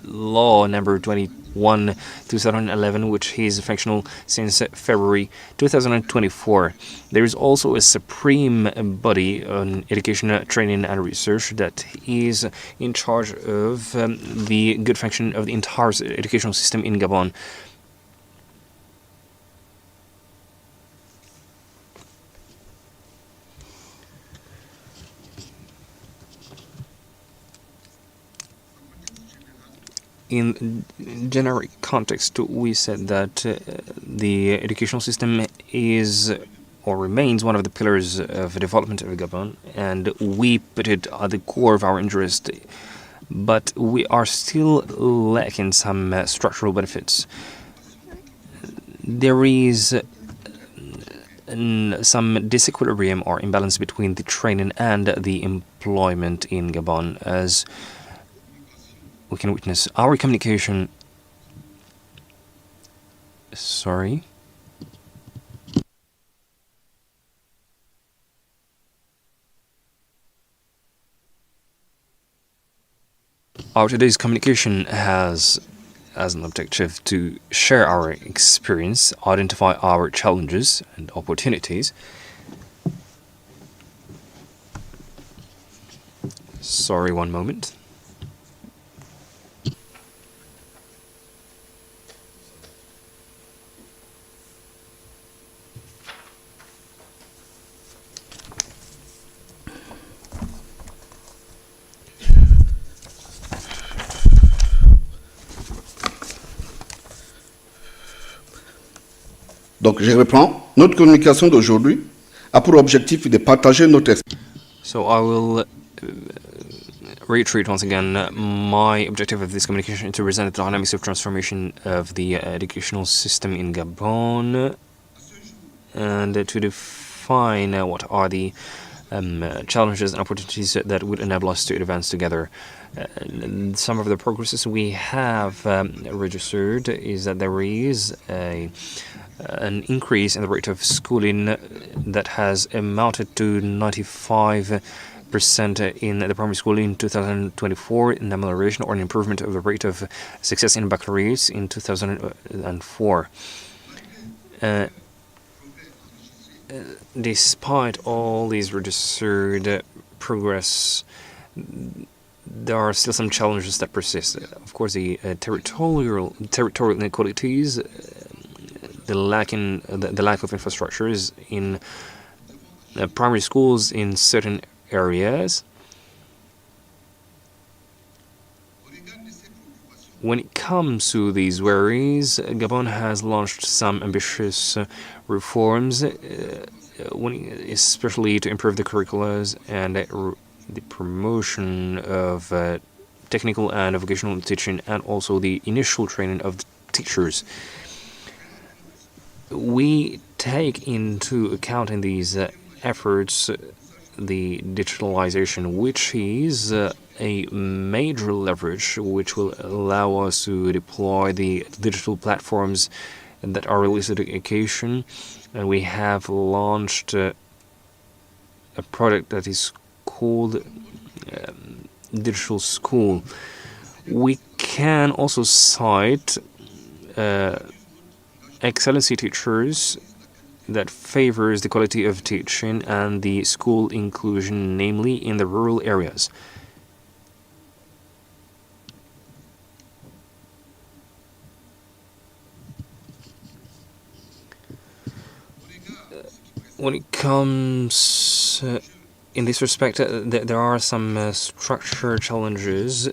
law number 21/2011, which is functional since February 2024. There is also a supreme body on education, training and research that is in charge of the good function of the entire educational system in Gabon. In generic context, we said that the educational system is or remains one of the pillars of development of Gabon, and we put it at the core of our interest, but we are still lacking some structural benefits. There is some disequilibrium or imbalance between the training and the employment in Gabon, as we can witness. Our communication... Sorry. Our today's communication has as an objective to share our experience, identify our challenges and opportunities. Sorry, one moment. Donc, je reprends. Notre communication d'aujourd'hui a pour objectif de partager notre expérience. So I will reiterate once again, my objective of this communication is to present the dynamics of transformation of the educational system in Gabon and to define what are the challenges and opportunities that would enable us to advance together. Some of the progresses we have registered is that there is an increase in the rate of schooling that has amounted to 95% in the primary school in 2024, in amelioration or an improvement of the rate of success in baccalaureate in 2004. Despite all these registered progress, there are still some challenges that persist. Of course, the territorial inequalities, the lack of infrastructures in primary schools in certain areas. When it comes to these worries, Gabon has launched some ambitious reforms, especially to improve the curriculums and the promotion of technical and vocational teaching, and also the initial training of the teachers. We take into account in these efforts the digitalization, which is a major leverage which will allow us to deploy the digital platforms that are related to education. And we have launched a product that is called Digital School. We can also cite excellency teachers that favors the quality of teaching and the school inclusion, namely in the rural areas. When it comes in this respect, there are some structure challenges,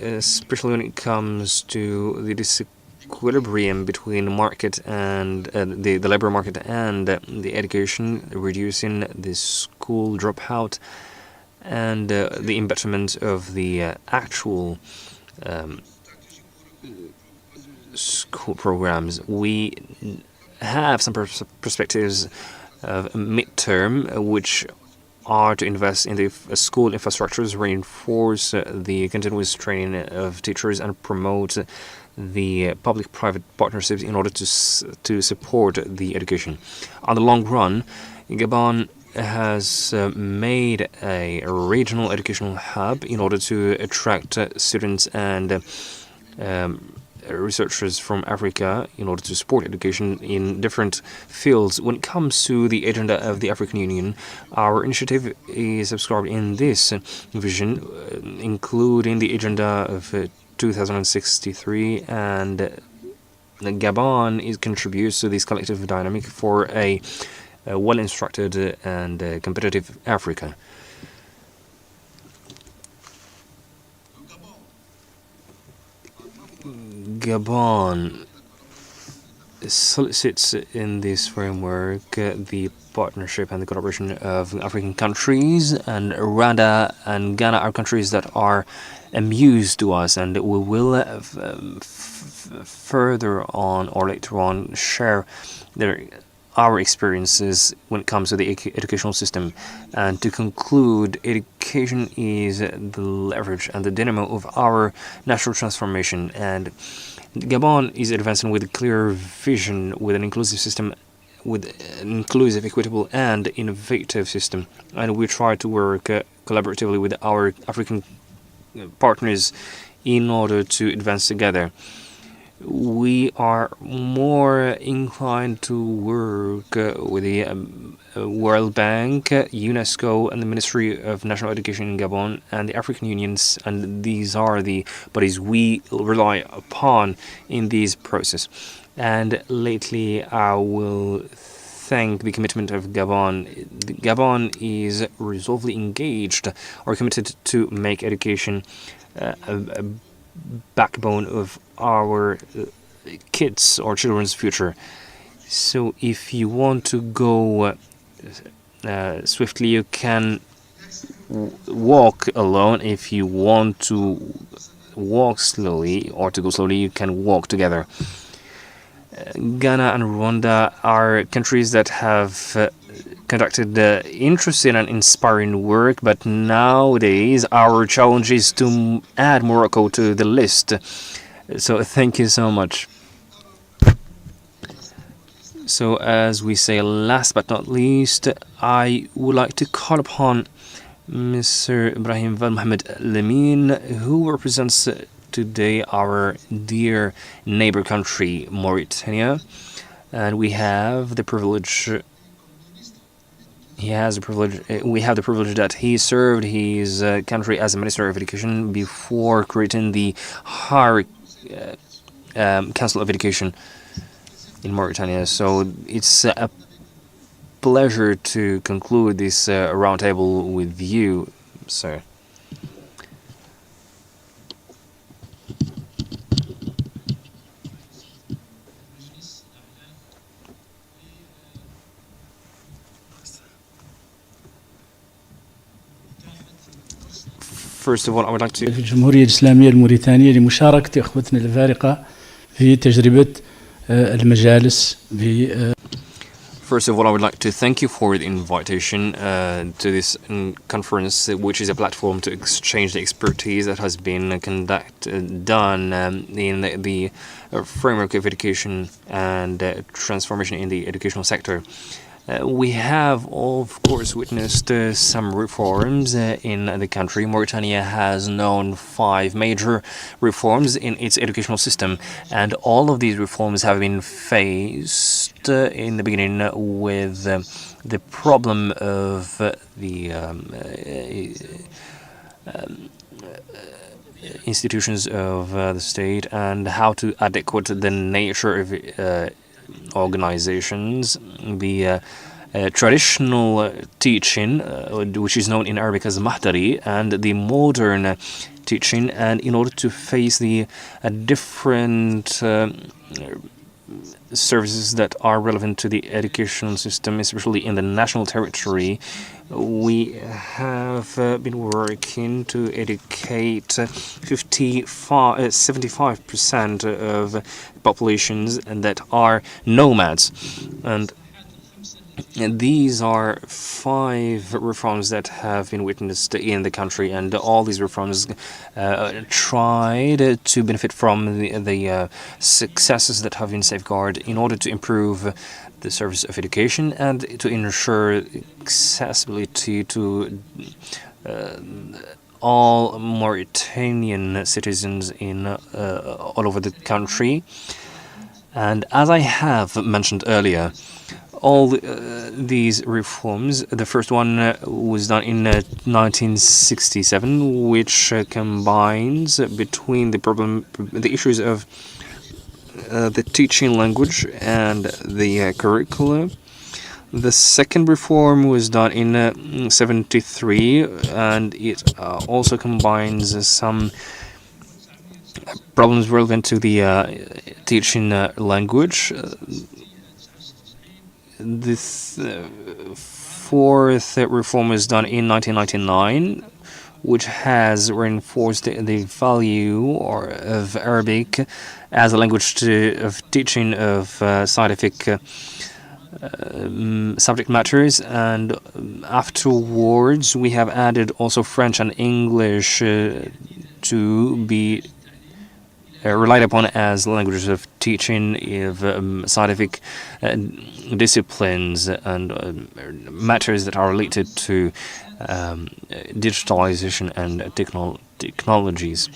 especially when it comes to the disequilibrium between market and the labor market and the education, reducing the school dropout and the embetterment of the actual school programs. We have some perspectives of midterm, which are to invest in the school infrastructures, reinforce the continuous training of teachers, and promote the public-private partnerships in order to support the education. On the long run, Gabon has made a regional educational hub in order to attract students and researchers from Africa in order to support education in different fields. When it comes to the agenda of the African Union, our initiative is subscribed in this vision, including the agenda of 2063, and Gabon contributes to this collective dynamic for a well-instructed and competitive Africa. Gabon solicits in this framework the partnership and the collaboration of African countries, and Rwanda and Ghana are countries that are amused to us, and we will further on or later on share our experiences when it comes to the educational system. And to conclude, education is the leverage and the dynamo of our national transformation, and Gabon is advancing with a clear vision, with an inclusive system, with an inclusive, equitable and innovative system, and we try to work collaboratively with our African partners in order to advance together. We are more inclined to work with the World Bank, UNESCO, and the Ministry of National Education in Gabon, and the African Unions, and these are the bodies we rely upon in this process. And lately, I will thank the commitment of Gabon. Gabon is resolutely engaged or committed to make education a backbone of our kids or children's future. So if you want to go swiftly, you can walk alone. If you want to walk slowly or to go slowly, you can walk together. Ghana and Rwanda are countries that have conducted interesting and inspiring work, but nowadays our challenge is to add Morocco to the list. So thank you so much. So as we say, last but not least, I would like to call upon Mr. Ibrahim Val Mohamed Lamine, who represents today our dear neighbor country, Mauritania. And we have the privilege we have the privilege that he served his country as a Minister of Education before creating the Higher Council of Education in Mauritania. So it's a pleasure to conclude this roundtable with you, sir. First of all, I would like to الجمهورية الإسلامية الموريتانية لمشاركة إخوتنا الأفارقة في تجربة المجالس في First of all, I would like to thank you for the invitation to this conference, which is a platform to exchange the expertise that has been done in the framework of education and transformation in the educational sector. We have, of course, witnessed some reforms in the country. Mauritania has known 5 major reforms in its educational system, and all of these reforms have been faced in the beginning with the problem of the institutions of the state and how to adequate the nature of organizations, the traditional teaching, which is known in Arabic as Mahdari, and the modern teaching, and in order to face the different services that are relevant to the educational system, especially in the national territory, we have been working to educate 75% of populations that are nomads. And these are 5 reforms that have been witnessed in the country, and all these reforms tried to benefit from the successes that have been safeguarded in order to improve the service of education and to ensure accessibility to all Mauritanian citizens in all over the country. And as I have mentioned earlier, all these reforms, the first one was done in 1967, which combines between the issues of the teaching language and the curricula. The second reform was done in 73, and it also combines some problems relevant to the teaching language. This fourth reform was done in 1999, which has reinforced the value of Arabic as a language of teaching of scientific subject matters. And afterwards, we have added also French and English to be relied upon as languages of teaching of scientific disciplines and matters that are related to digitalization and technologies.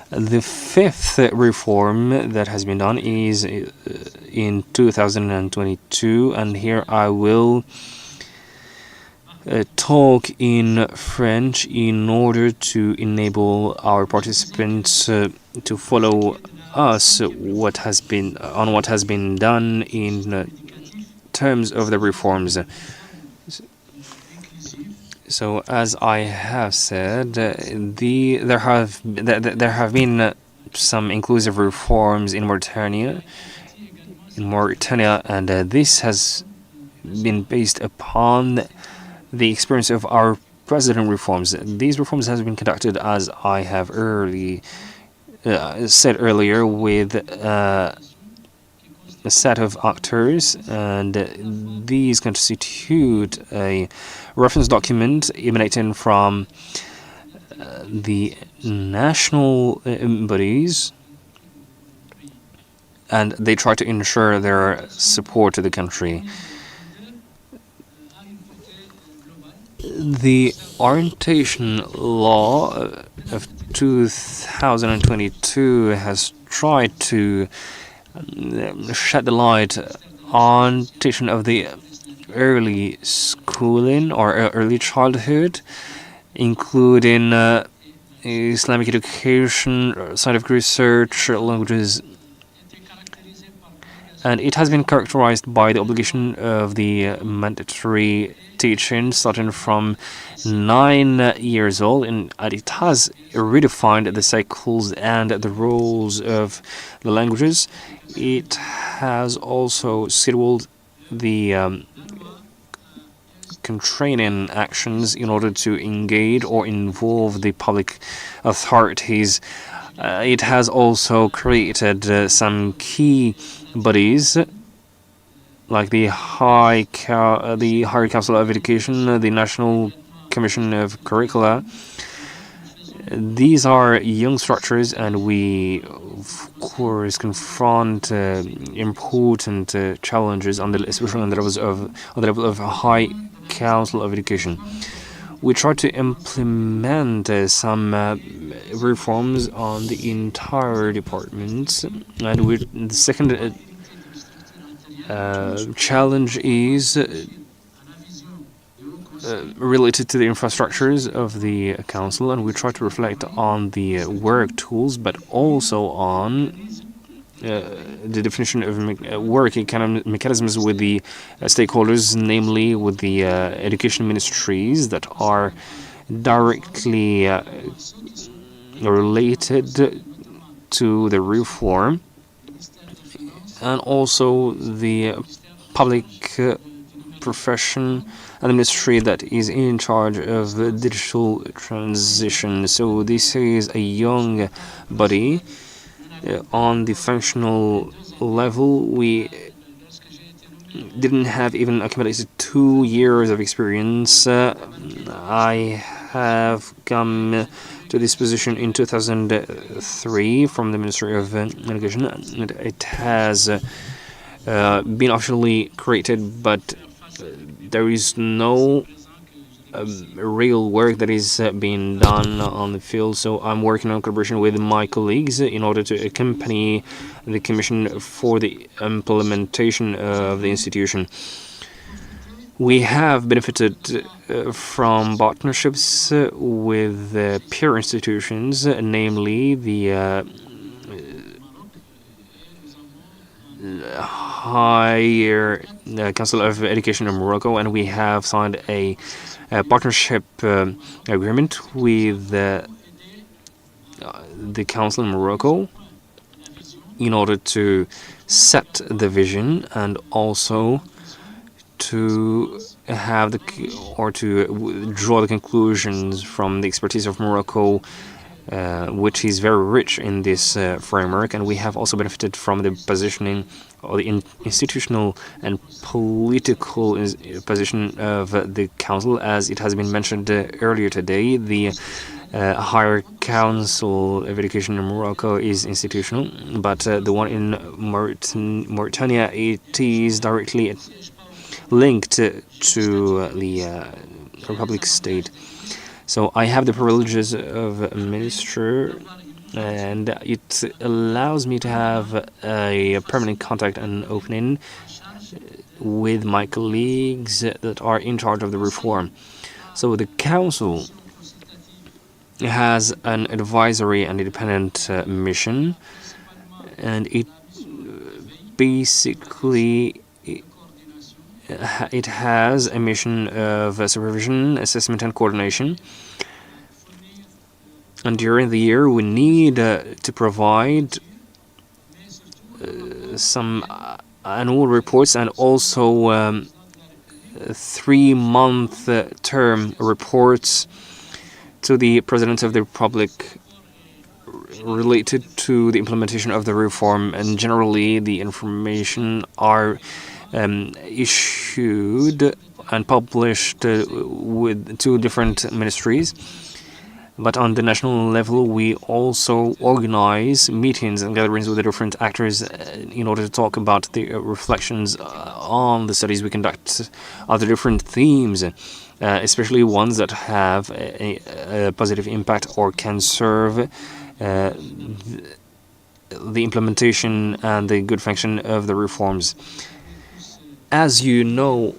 The fifth reform that has been done is in 2022, and here I will talk in French in order to enable our participants to follow us what has been done in terms of the reforms. So, as I have said, there have been some inclusive reforms in Mauritania, and this has been based upon the experience of our president reforms. These reforms have been conducted, as I have said earlier, with set of actors, and these constitute a reference document emanating from the national bodies, and they try to ensure their support to the country. The orientation law of 2022 has tried to shed the light on teaching of the early schooling or early childhood, including Islamic education, scientific research, languages. And it has been characterized by the obligation of the mandatory teaching starting from 9 years old, and it has redefined the cycles and the roles of the languages. It has also scheduled the training actions in order to engage or involve the public authorities. It has also created some key bodies like the Higher Council of Education, the National Commission of Curricula. These are young structures, and we, of course, confront important challenges, especially on the level of High Council of Education. We try to implement some reforms on the entire department, and the second challenge is related to the infrastructures of the council, and we try to reflect on the work tools, but also on the definition of work mechanisms with the stakeholders, namely with the education ministries that are directly related to the reform, and also the public profession and the ministry that is in charge of the digital transition. So this is a young body. On the functional level, we didn't have even accumulated 2 years of experience. I have come to this position in 2003 from the Ministry of Education. It has been officially created, but there is no real work that is being done on the field. So I'm working on collaboration with my colleagues in order to accompany the Commission for the implementation of the institution. We have benefited from partnerships with peer institutions, namely the Higher Council of Education in Morocco, and we have signed a partnership agreement with the Council in Morocco in order to set the vision and also to have to draw the conclusions from the expertise of Morocco, which is very rich in this framework. And we have also benefited from the positioning or the institutional and political position of the council. As it has been mentioned earlier today, the Higher Council of Education in Morocco is institutional, but the one in Mauritania, it is directly linked to the Republic State. So I have the privileges of a minister, and it allows me to have a permanent contact and opening with my colleagues that are in charge of the reform. So the council has an advisory and independent mission, and it basically it has a mission of supervision, assessment, and coordination. And during the year, we need to provide some annual reports and also 3-month term reports to the President of the Republic, related to the implementation of the reform, and generally the information are issued and published with two different ministries. But on the national level, we also organize meetings and gatherings with the different actors in order to talk about the reflections on the studies we conduct on the different themes, especially ones that have a positive impact or can serve the implementation and the good function of the reforms. As you know,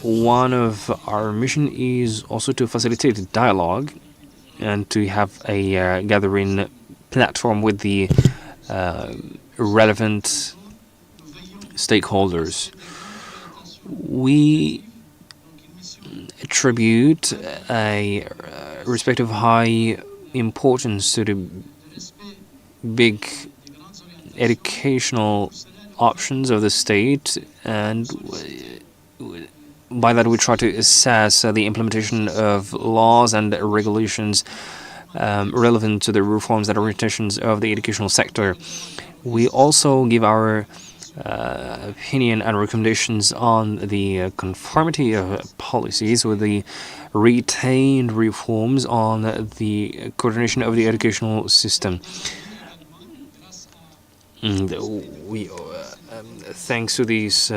one of our mission is also to facilitate dialogue and to have a gathering platform with the relevant stakeholders. We attribute a respective high importance to the big educational options of the state, and by that we try to assess the implementation of laws and regulations relevant to the reforms and orientations of the educational sector. We also give our opinion and recommendations on the conformity of policies with the retained reforms on the coordination of the educational system. And we, thanks to these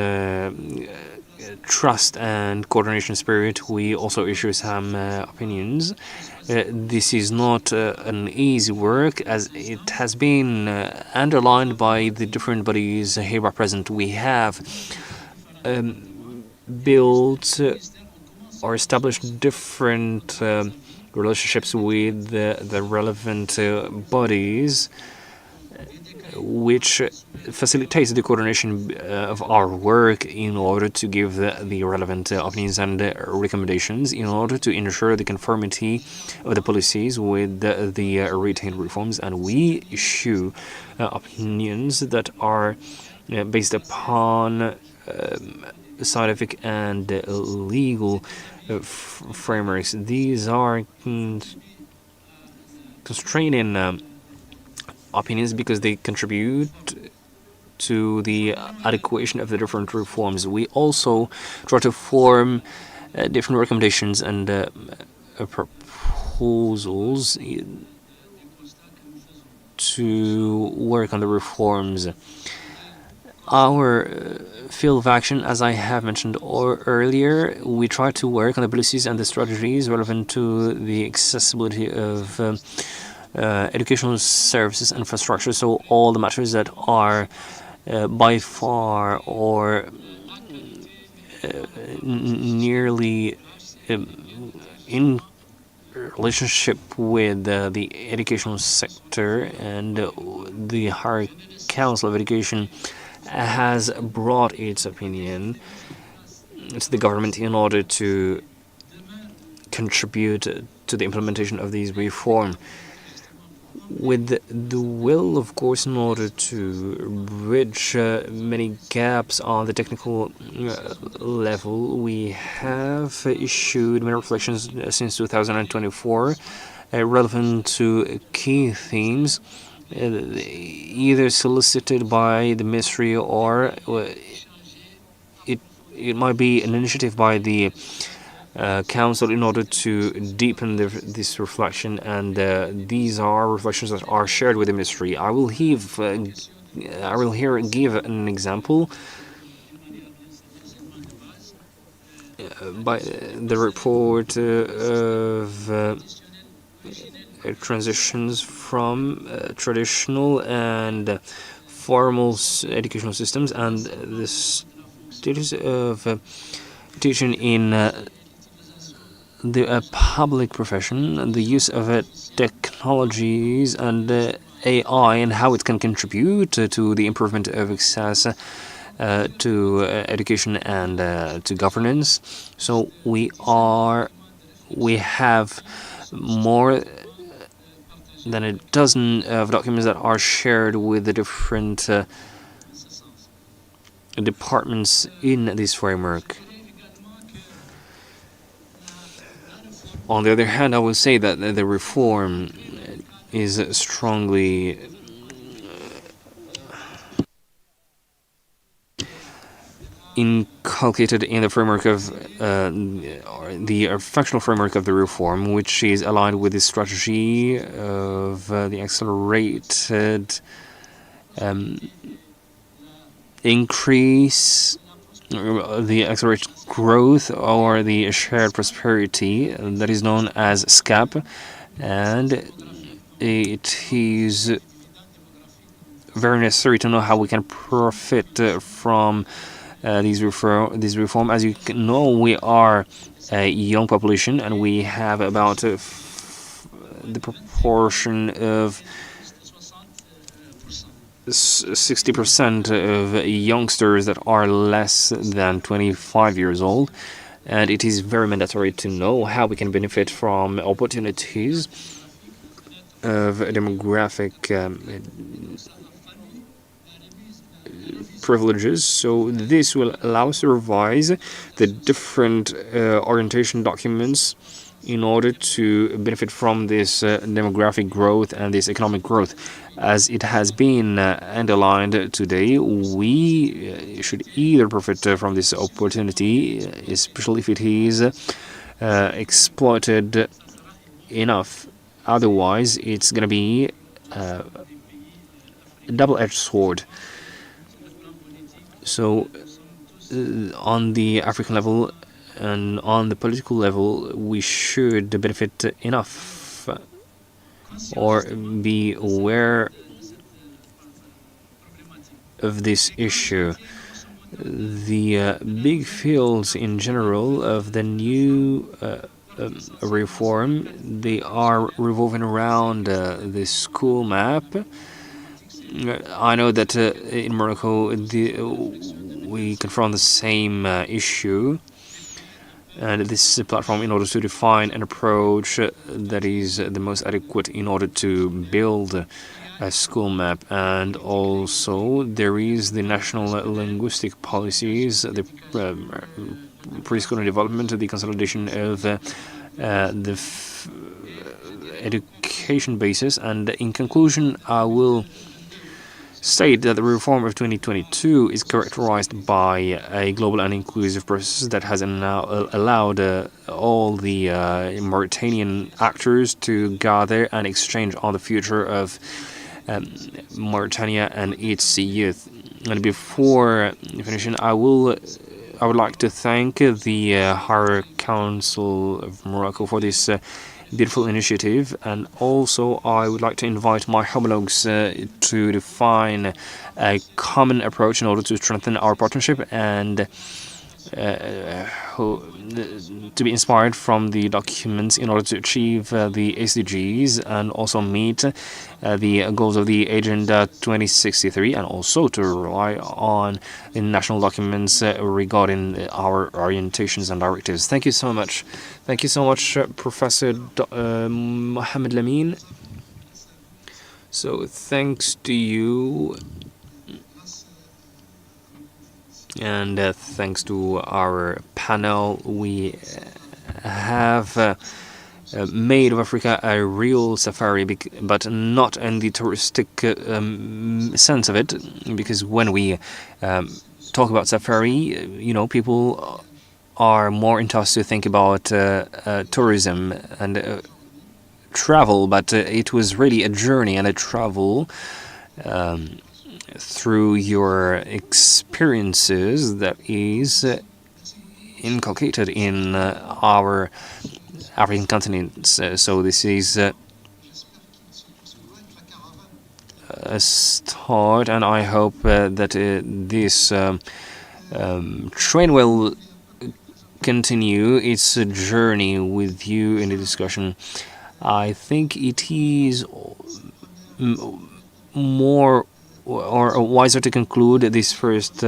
trust and coordination spirit, we also issue some opinions. This is not an easy work, as it has been underlined by the different bodies here present. We have built or established different relationships with the relevant bodies, which facilitates the coordination of our work in order to give the relevant opinions and recommendations in order to ensure the conformity of the policies with the retained reforms. And we issue opinions that are based upon scientific and legal frameworks. These are constraining opinions because they contribute to the adequation of the different reforms. We also try to form different recommendations and proposals to work on the reforms. Our field of action, as I have mentioned earlier, we try to work on the policies and the strategies relevant to the accessibility of educational services infrastructure, so all the matters that are by far or nearly in relationship with the educational sector, and the Higher Council of Education has brought its opinion to the government in order to contribute to the implementation of these reforms. With the will, of course, in order to bridge many gaps on the technical level, we have issued many reflections since 2024 relevant to key themes, either solicited by the ministry or it might be an initiative by the Council in order to deepen this reflection, and these are reflections that are shared with the ministry. I will here give an example by the report of transitions from traditional and formal educational systems and the status of teaching in the public profession, the use of technologies and AI, and how it can contribute to the improvement of access to education and to governance. So we have more than a dozen of documents that are shared with the different departments in this framework. On the other hand, I will say that the reform is strongly inculcated in the framework of the functional framework of the reform, which is aligned with the strategy of the accelerated increase, the accelerated growth, or the shared prosperity that is known as SCAP, and it is very necessary to know how we can profit from these reform. As you know, we are a young population, and we have about the proportion of 60% of youngsters that are less than 25 years old, and it is very mandatory to know how we can benefit from opportunities of demographic privileges. So this will allow us to revise the different orientation documents in order to benefit from this demographic growth and this economic growth. As it has been underlined today, we should either profit from this opportunity, especially if it is exploited enough. Otherwise, it's going to be a double-edged sword. So on the African level and on the political level, we should benefit enough or be aware of this issue. The big fields in general of the new reform, they are revolving around the school map. I know that in Morocco we confront the same issue, and this is a platform in order to define an approach that is the most adequate in order to build a school map. And also there is the national linguistic policies, the preschool development, the consolidation of the education basis. And in conclusion, I will state that the reform of 2022 is characterized by a global and inclusive process that has now allowed all the Mauritanian actors to gather and exchange on the future of Mauritania and its youth. And before finishing, I would like to thank the Higher Council of Morocco for this beautiful initiative, and also I would like to invite my homologues to define a common approach in order to strengthen our partnership and to be inspired from the documents in order to achieve the SDGs and also meet the goals of the Agenda 2063, and also to rely on the national documents regarding our orientations and directives. Thank you so much. Thank you so much, Professor Mohamed Lamine. So thanks to you, and thanks to our panel, we have made of Africa a real safari, but not in the touristic sense of it, because when we talk about safari, you know, people are more in touch to think about tourism and travel, but it was really a journey and a travel through your experiences that is inculcated in our African continent. So this is a start, and I hope that this train will continue its journey with you in the discussion. I think it is more or wiser to conclude this first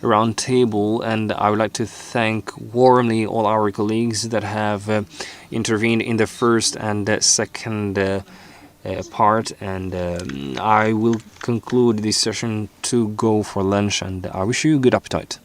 round table, and I would like to thank warmly all our colleagues that have intervened in the first and second part, and I will conclude this session to go for lunch, and I wish you good appetite.